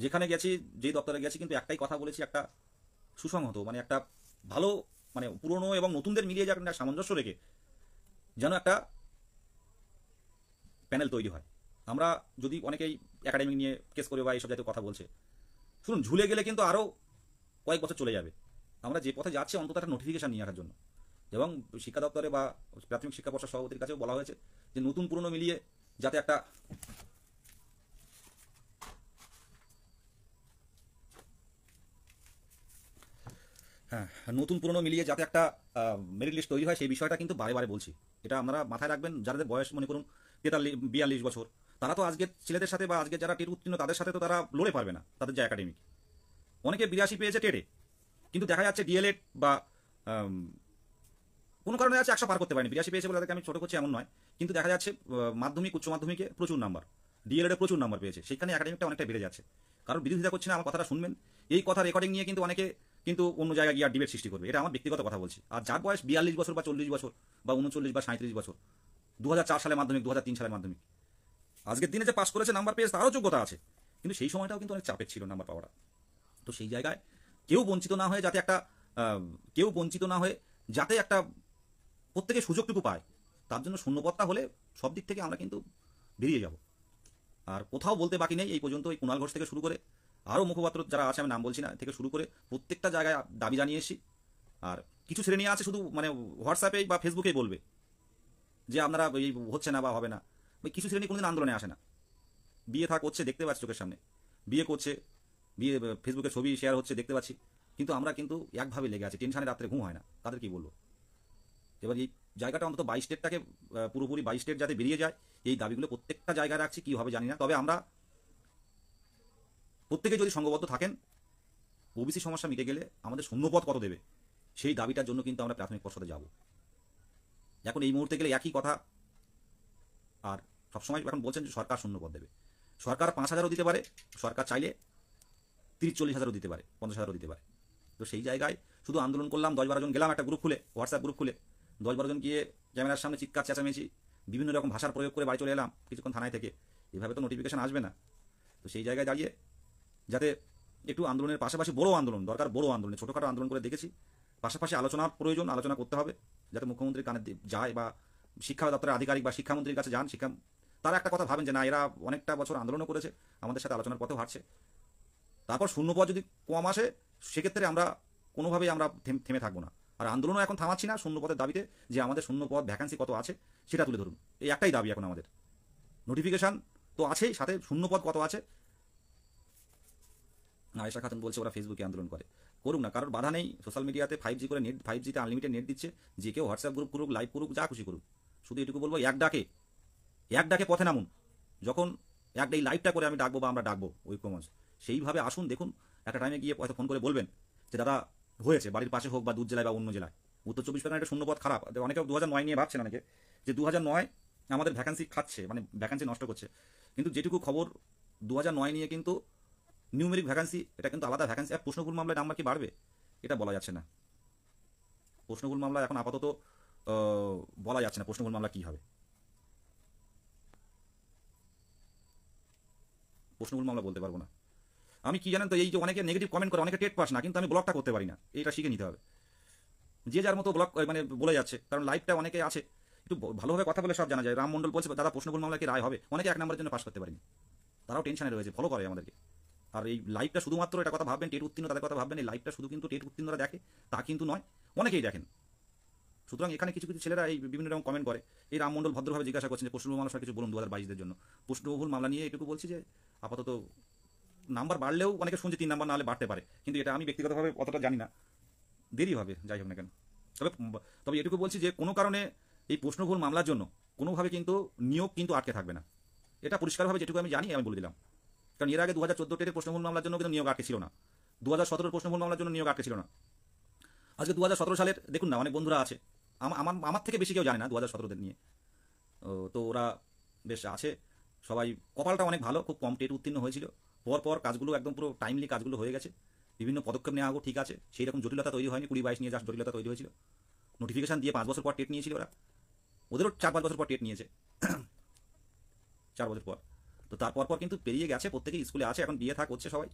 যেখানে গেছি, যেই দপ্তরে গেছি, কিন্তু একটাই কথা বলেছি, একটা সুসংহত মানে একটা ভালো মানে পুরনো এবং নতুনদের মিলিয়ে যে একটা সামঞ্জস্য রেখে যেন একটা প্যানেল তৈরি হয়। আমরা যদি অনেকেই একাডেমিক নিয়ে কেস করে বা এইসব জাতীয় কথা বলছে, শুনুন, ঝুলে গেলে কিন্তু আরও কয়েক বছর চলে যাবে। আমরা যে পথে যাচ্ছি অন্তত একটা নোটিফিকেশন নিয়ে আসার জন্য, এবং শিক্ষা দপ্তরে বা প্রাথমিক শিক্ষা পর্ষদ সভাপতির কাছেও বলা হয়েছে যে নতুন পুরনো মিলিয়ে যাতে একটা নতুন পুরনো মিলিয়ে যাতে একটা মেরিট লিস্ট তৈরি হয়, সেই বিষয়টা কিন্তু বারে বারে বলছি। এটা আপনারা মাথায় রাখবেন। যাদের বয়স মনে করুন 43-42 বছর, তারা তো আজকের ছেলেদের সাথে বা আজকে যারা টেট উত্তীর্ণ তাদের সাথে তো তারা লড়ে পারবে না, তাদের যে একাডেমিক। অনেকে 82 পেয়েছে টেটে, কিন্তু দেখা যাচ্ছে ডিএলএড বা কোনো কারণে আছে 100 পার করতে পারেনি। 82 পেয়েছে বলে তাদেরকে আমি ছোট করছি এমন নয়, কিন্তু দেখা যাচ্ছে মাধ্যমিক উচ্চ মাধ্যমিকে প্রচুর নাম্বার, ডিএলএডে প্রচুর নাম্বার পেয়েছে, সেখানে একাডেমিকটা অনেকটা বেড়ে যাচ্ছে। কারণ বিরোধিতা করছি না, আমার কথাটা শুনবেন। এই কথা রেকর্ডিং নিয়ে কিন্তু অনেকে কিন্তু অন্য জায়গায় গিয়ে ডিবেট সৃষ্টি করবে, এটা আমার ব্যক্তিগত কথা বলছি। আর যার বয়স 42 বছর বা 40 বছর বা 39 বা 37 বছর, 2004 সালে মাধ্যমিক, 2003 সালের মাধ্যমিক, আজকের দিনে যে পাস করেছে, নাম্বার পেয়েছে, তারও যোগ্যতা আছে, কিন্তু সেই সময়টাও কিন্তু অনেক চাপের ছিল নাম্বার পাওয়াটা। তো সেই জায়গায় কেউ বঞ্চিত না হয়ে যাতে একটা প্রত্যেকে সুযোগটুকু পায়, তার জন্য শূন্যপদটা হলে সব দিক থেকে আমরা কিন্তু বেরিয়ে যাব। আর কোথাও বলতে বাকি নেই, এই পর্যন্ত এই কুণাল ঘোষ থেকে শুরু করে আরও মুখপাত্র যারা আছে, আমি নাম বলছি না, থেকে শুরু করে প্রত্যেকটা জায়গায় দাবি জানিয়ে এসেছি। আর কিছু শ্রেণী আছে শুধু মানে হোয়াটসঅ্যাপে বা ফেসবুকেই বলবে যে আপনারা এই হচ্ছে না বা হবে না। ওই কিছু শ্রেণী কোনোদিন আন্দোলনে আসে না, বিয়ে করছে দেখতে পাচ্ছি চোখের সামনে, বিয়ে করছে, বিয়ে ফেসবুকে ছবি শেয়ার হচ্ছে দেখতে পাচ্ছি, কিন্তু আমরা কিন্তু একভাবে লেগে আছি, টেনশনে রাত্রে ঘুম হয় না। তাদের কি বলবো? এবার এই জায়গাটা অন্তত 22 স্টেটটাকে পুরোপুরি 22 স্টেট যাতে বেরিয়ে যায়, এই দাবিগুলো প্রত্যেকটা জায়গায় রাখছি, কী হবে জানি না। তবে আমরা প্রত্যেকে যদি সংঘবদ্ধ থাকেন, ওবিসি সমস্যা মিটে গেলে আমাদের শূন্যপদ কত দেবে সেই দাবিটার জন্য কিন্তু আমরা প্রাথমিক পর্ষদে যাব। এখন এই মুহূর্তে গেলে একই কথা, আর সবসময় এখন বলছেন যে সরকার শূন্যপদ দেবে। সরকার 5,000ও দিতে পারে, সরকার চাইলে 30-40,000ও দিতে পারে, 50,000ও দিতে পারে। তো সেই জায়গায় শুধু আন্দোলন করলাম, 10-12 জন গেলাম একটা গ্রুপ খুলে, হোয়াটসঅ্যাপ গ্রুপ খুলে 10-12 জন গিয়ে ক্যামেরার সামনে চিৎকার চেঁচামেচি বিভিন্ন রকম ভাষার প্রয়োগ করে বাড়ি চলে এলাম কিছুক্ষণ থানায় থেকে, এভাবে তো নোটিফিকেশন আসবে না। তো সেই জায়গায় দাঁড়িয়ে যাতে একটু আন্দোলনের পাশাপাশি বড় আন্দোলন দরকার, বড় আন্দোলনে ছোটোখাটো আন্দোলন করে দেখেছি, পাশাপাশি আলোচনার প্রয়োজন, আলোচনা করতে হবে যাতে মুখ্যমন্ত্রীর কানে যায় বা শিক্ষা দপ্তরের আধিকারিক বা শিক্ষামন্ত্রীর কাছে যান, তারা একটা কথা ভাবেন যে না, এরা অনেকটা বছর আন্দোলনও করেছে, আমাদের সাথে আলোচনার পথেও হাঁটছে। তারপর শূন্যপদ যদি কম আসে সেক্ষেত্রে আমরা কোনোভাবেই আমরা থেমে থাকবো না, আর আন্দোলনও এখন থামাচ্ছি না শূন্যপদের দাবিতে, যে আমাদের শূন্যপদ ভ্যাকান্সি কত আছে সেটা তুলে ধরুন। এই একটাই দাবি এখন আমাদের, নোটিফিকেশান তো আছেই, সাথে শূন্যপদ কত আছে। আয়েশা খাতুন বলছে ওরা ফেসবুকে আন্দোলন করে, করুক না, কারোর বাধা নেই। সোশ্যাল মিডিয়াতে 5G করে নেট, 5Gতে আনলিমিটেড নেট দিচ্ছে, যে কেউ হোয়াটসঅ্যাপ গ্রুপ করুক, লাইভ করুক, যা খুশি করুক। শুধু এটুকু বলবো, এক ডাকে পথে নামুন। যখন এই লাইভটা করে আমি ডাকবো বা আমরা ডাকবো ঐক্যমঞ্চ, সেইভাবে আসুন। দেখুন একটা টাইমে গিয়ে হয়তো ফোন করে বলবেন যে দাদা হয়েছে, বাড়ির পাশে হোক বা দূর জেলায় বা অন্য জেলায়। উত্তর 24 পরগনায় একটা শূন্যপদ খারাপ, অনেকে 2009 নিয়ে ভাবছেন অনেকে যে 2009 আমাদের ভ্যাকান্সি খাচ্ছে, মানে ভ্যাকান্সি নষ্ট করছে। কিন্তু যেটুকু খবর 2009 নিয়ে কিন্তু নিউমেরিক ভ্যাকান্সি, এটা কিন্তু আলাদা ভ্যাকান্সি। আর প্রশ্নভুল মামলায় নাম্বার কি বাড়বে এটা বলা যাচ্ছে না। প্রশ্নভুল মামলা এখন আপাতত বলা যাচ্ছে না প্রশ্নভুল মামলা কী হবে। প্রশ্নভুল মামলা বলতে পারবো না আমি, কি জানেন তো, এই যে অনেকে নেগেটিভ কমেন্ট করে, অনেকে টেট পাস না, কিন্তু আমি ব্লকটা করতে পারি না, এটা শিখে নিতে হবে। যে যার মতো ব্লক মানে বলে যাচ্ছে, কারণ লাইভটা অনেকে আছে, একটু ভালোভাবে কথা বলে সব জানা যায়। রাম মণ্ডল বলছে দাদা প্রশ্নভুল মামলা কি রায় হবে, অনেকে 1 নম্বরের জন্য পাস করতে পারেনি, তারাও টেনশনে রয়েছে, ফলো করে আমাদেরকে। আর এই লাইভটা শুধুমাত্র, এটা কথা ভাববেন, টেট উত্তীর্ণ তাদের কথা ভাববেন, এই লাইভটা শুধু কিন্তু টেট উত্তীর্ণরা দেখে তা কিন্তু নয়, অনেকেই দেখেন। সুতরাং এখানে কিছু কিছু ছেলেরা এই বিভিন্ন রকম কমেন্ট করে। এই রাম মণ্ডল ভদ্রভাবে জিজ্ঞাসা করছেন যে প্রশ্নভুল মামলা কিছু বলুন 2022-দের জন্য। প্রশ্নভুল মামলা নিয়ে এটুকু বলছি যে আপাতত নাম্বার বাড়লেও অনেকে শুনছে 3 নাম্বার না হলে বাড়তে পারে, কিন্তু এটা আমি ব্যক্তিগতভাবে অতটা জানি না, দেরি হবে, যাই হোক না কেন। তবে এটুকু বলছি যে কোনো কারণে এই প্রশ্নভুল মামলার জন্য কোনোভাবে কিন্তু নিয়োগ কিন্তু আটকে থাকবে না, এটা পরিষ্কারভাবে যেটুকু আমি জানি আমি বলে দিলাম। কারণ এর আগে 2014 টেটের প্রশ্নভুল মামলার জন্য কিন্তু নিয়োগ আটকে ছিল না, 2017 প্রশ্নভুল মামলার জন্য নিয়োগ আটকে ছিল না। আজকে 2017 সালের দেখুন না, অনেক বন্ধুরা আছে, আমার থেকে বেশি কেউ জানে না 2017-দের নিয়ে। তো ওরা বেশ আছে, সবাই কপালটা অনেক ভালো, খুব কম টেট উত্তীর্ণ হয়েছিল, পর কাজগুলো একদম পুরো টাইমলি কাজগুলো হয়ে গেছে, বিভিন্ন পদক্ষেপ নেওয়া ঠিক আছে, সেই রকম জটিলতা তৈরি হয়নি। 20-22 নিয়ে যা জটিলতা তৈরি হয়েছিল, নোটিফিকেশান দিয়ে 5 বছর পর টেট নিয়েছিল ওরা, ওদেরও 4-5 বছর পর টেট নিয়েছে 4 বছর পর। তো তারপর কিন্তু পেরিয়ে গেছে, প্রত্যেকেই স্কুলে আছে, এখন বিয়ে থাক হচ্ছে, সবাই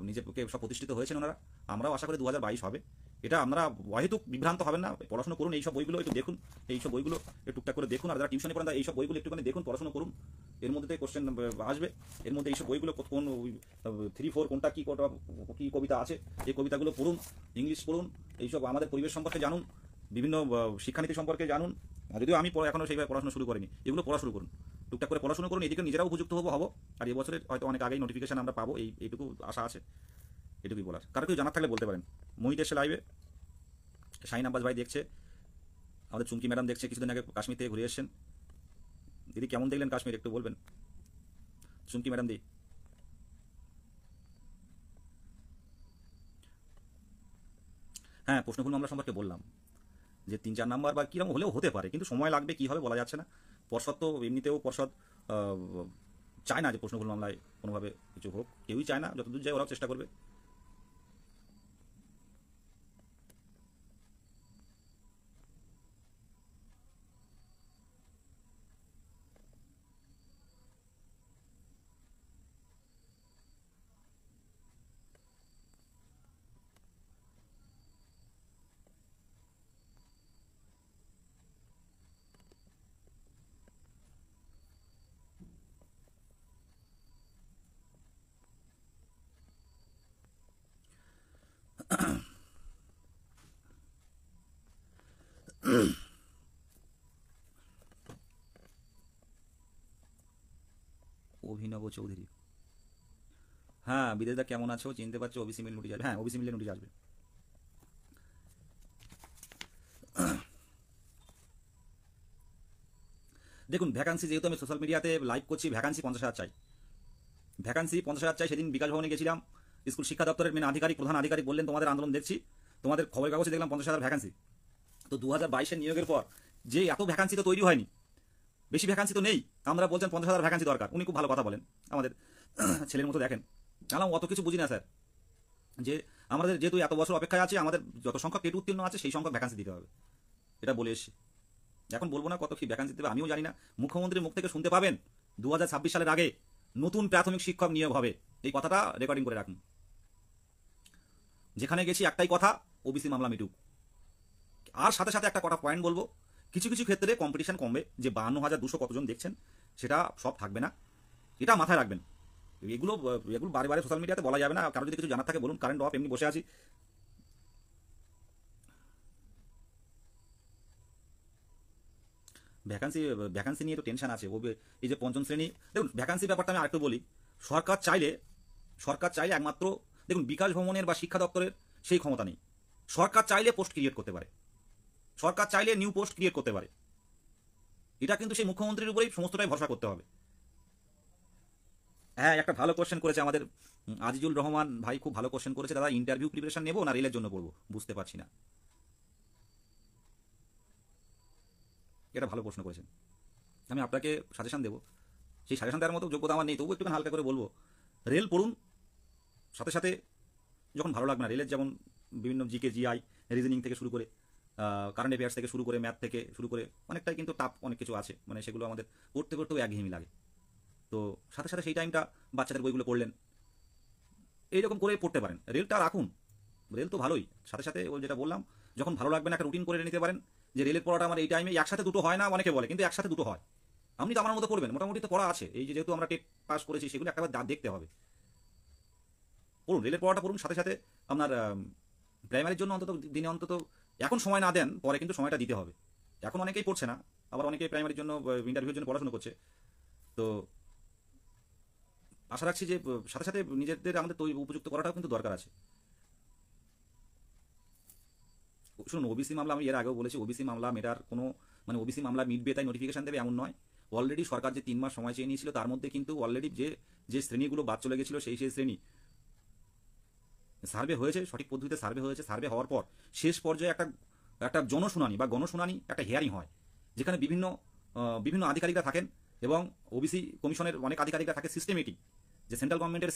নিজেকে সব প্রতিষ্ঠিত হয়েছেন ওনারা। আমরাও আশা করি 2022 হবে। এটা আপনারা অহেতুক বিভ্রান্ত হবেন না, পড়াশোনা করুন, এইসব বইগুলো একটু দেখুন, এইসব বইগুলো একটু টুকটাক করে দেখুন। আর যারা টিউশনে পড়েন এইসব বইগুলো একটুখানি দেখুন, পড়াশোনা করুন, এর মধ্যে কোশ্চেন আসবে, এর মধ্যে এইসব বইগুলো কোন 3-4 কোনটা কী কবিতা আছে, এই কবিতাগুলো পড়ুন, ইংলিশ পড়ুন, এইসব আমাদের পরিবেশ সম্পর্কে জানুন, বিভিন্ন শিক্ষানীতি সম্পর্কে জানুন। যদিও আমি এখনও সেইভাবে পড়াশোনা শুরু করিনি, এগুলো পড়া শুরু করুন, টুকটাক করে পড়াশোনা করুন, এদিকে নিজেরাও উপযুক্ত হবো। আর এবছরের হয়তো অনেক আগেই নোটিফিকেশান আমরা পাবো, এইটুকু আশা আছে, এটুকুই বলার। কারো কেউ জানার থাকলে বলতে পারেন। মোহিত এসে লাইভে, শাহিন আব্বাস ভাই দেখছে, আমাদের চুমকি ম্যাডাম দেখছে, কিছুদিন আগে কাশ্মীর থেকে ঘুরে এসেছেন। দিদি কেমন দেখলেন কাশ্মীর একটু বলবেন, চুমকি ম্যাডাম দি। হ্যাঁ, প্রশ্নভুল মামলা সম্পর্কে বললাম যে 3-4 নাম্বার বা কীরকম হলেও হতে পারে, কিন্তু সময় লাগবে, কী হবে বলা যাচ্ছে না। পর্ষদ তো এমনিতেও পর্ষদ চায় না যে প্রশ্নভুল মামলায় কোনোভাবে কিছু হোক, কেউই চায় না, যতদূর যায় ওরাও চেষ্টা করবে। অভিনব চৌধুরী, হ্যাঁ বিদেশদা কেমন আছো, চিনতে পারছো? ওবিসি মিল নোটিশ আসবে, হ্যাঁ ওবিসি মিলে নোটিশ আসবে। দেখুন ভ্যাকান্সি, যেহেতু আমি সোশ্যাল মিডিয়াতে লাইভ করছি, ভ্যাকান্সি 50,000 চাই, ভ্যাকান্সি 50,000 চাই। সেদিন বিকাশ ভবনে গেছিলাম, স্কুল শিক্ষা দপ্তরের মেন আধিকারিক, প্রধান আধিকারিক বললেন তোমাদের আন্দোলন দেখছি, তোমাদের খবরের কাগজে দেখলাম 50,000 ভ্যাকান্সি। তো 2022-এর নিয়োগের পর যে এত ভ্যাকান্সি তো তৈরি হয়নি, বেশি ভ্যাকান্সি তো নেই, আমরা বলছেন 50,000 ভ্যাকান্সি দরকার। উনি খুব ভালো কথা বলেন, আমাদের ছেলের মতো দেখেন। জানলাম অত কিছু বুঝি না স্যার, যে আমাদের যেহেতু এত বছর অপেক্ষায় আছে, আমাদের যত সংখ্যক টেট উত্তীর্ণ আছে সেই সংখ্যক ভ্যাকান্সি দিতে হবে, এটা বলে এসছি। এখন বলবো না কত কি ভ্যাকান্সি দেবে, আমিও জানি না। মুখ্যমন্ত্রীর মুখ থেকে শুনতে পাবেন 2026 সালের আগে নতুন প্রাথমিক শিক্ষক নিয়োগ হবে, এই কথাটা রেকর্ডিং করে রাখুন। যেখানে গেছি একটাই কথা, ওবিসি মামলা মিটুক। আর সাথে সাথে একটা কথা পয়েন্ট বলবো, কিছু কিছু ক্ষেত্রে কম্পিটিশন কমবে, যে 52,200 কতজন দেখছেন সেটা সব থাকবে না, এটা মাথায় রাখবেন। এগুলো এগুলো বারে বারে সোশ্যাল মিডিয়াতে বলা যাবে না, কারো যদি কিছু জানার থাকে বলুন। কারেন্ট অফ, এমনি বসে আছি। ভ্যাকান্সি ভ্যাকান্সি নিয়ে তো টেনশন আছে। এই যে পঞ্চম শ্রেণী, দেখুন ভ্যাকান্সি ব্যাপারটা আমি আরেকটু বলি। সরকার চাইলে একমাত্র, দেখুন বিকাশ ভবনের বা শিক্ষা দপ্তরের সেই ক্ষমতা নেই। সরকার চাইলে পোস্ট ক্রিয়েট করতে পারে, সরকার চাইলে নিউ পোস্ট ক্রিয়েট করতে পারে। এটা কিন্তু সেই মুখ্যমন্ত্রীর উপরেই সমস্তটাই ভরসা করতে হবে। হ্যাঁ একটা ভালো কোশ্চেন করেছে আমাদের আজিজুল রহমান ভাই, খুব ভালো কোশ্চেন করেছে। দাদা ইন্টারভিউ প্রিপারেশন নেবো না রেলের জন্য পড়বো, বুঝতে পারছি না। এটা ভালো প্রশ্ন করেছেন, আমি আপনাকে সাজেশন দেবো। সেই সাজেশন দেওয়ার মতো যোগ্যতা আমার নেই, তবু একটু হালকা করে বলবো, রেল পড়ুন। সাথে সাথে যখন ভালো লাগবে না, রেলের যেমন বিভিন্ন জিকে জিআই রিজনিং থেকে শুরু করে কারেন্ট অ্যাফেয়ার্স থেকে শুরু করে ম্যাথ থেকে শুরু করে অনেকটাই কিন্তু টাফ অনেক কিছু আছে, মানে সেগুলো আমাদের পড়তে পড়তেও একঘেয়েমি লাগে। তো সাথে সাথে সেই টাইমটা বাচ্চাদের বইগুলো পড়লেন, এইরকম করে পড়তে পারেন। রেলটা রাখুন, রেল তো ভালোই। সাথে সাথে ওই যেটা বললাম, যখন ভালো লাগবে না একটা রুটিন করে নিতে পারেন, যে রেলের পড়াটা আমার এই টাইমে, একসাথে দুটো হয় না অনেকে বলে, কিন্তু একসাথে দুটো হয়। আপনি তো আমার মতো করবেন, মোটামুটি তো পড়া আছে, এই যে যেহেতু আমরা টেট পাস করেছি সেগুলো একবার দেখতে হবে। পড়ুন, রেলের পড়াটা পড়ুন। সাথে সাথে আপনার প্রাইমারির জন্য অন্তত দিনে অন্তত এখন সময় না দেন, পরে কিন্তু সময়টা দিতে হবে। এখন অনেকেই পড়ছে না, আবার অনেকেই প্রাইমারির জন্য ইন্টারভিউর জন্য পড়াশোনা করছে। তো আশা রাখছি যে সাথে সাথে নিজেদের আমাদের তৈরি উপযুক্ত করাটাও কিন্তু দরকার আছে। শুনুন, ওবিসি মামলা আমি এর আগেও বলেছি, ওবিসি মামলা মেটার কোনো, মানে ওবিসি মামলা মিটবে তাই নোটিফিকেশন দেবে এমন নয়। অলরেডি সরকার যে 3 মাস সময় চেয়ে নিয়েছিল, তার মধ্যে কিন্তু অলরেডি যে যে শ্রেণীগুলো বাদ চলে গেছিল সেই শ্রেণী সার্ভে হয়েছে, সঠিক পদ্ধতিতে সার্ভে হয়েছে। সার্ভে হওয়ার পর শেষ পর্যায়ে একটা একটা জনশুনানি বা গণশুনানি, একটা হিয়ারিং হয়, যেখানে বিভিন্ন বিভিন্ন আধিকারিকরা থাকেন এবং ওবিসি কমিশনের অনেক আধিকারিকরা থাকে। সিস্টেমেটিক, যে সেন্ট্রাল গভর্নমেন্টের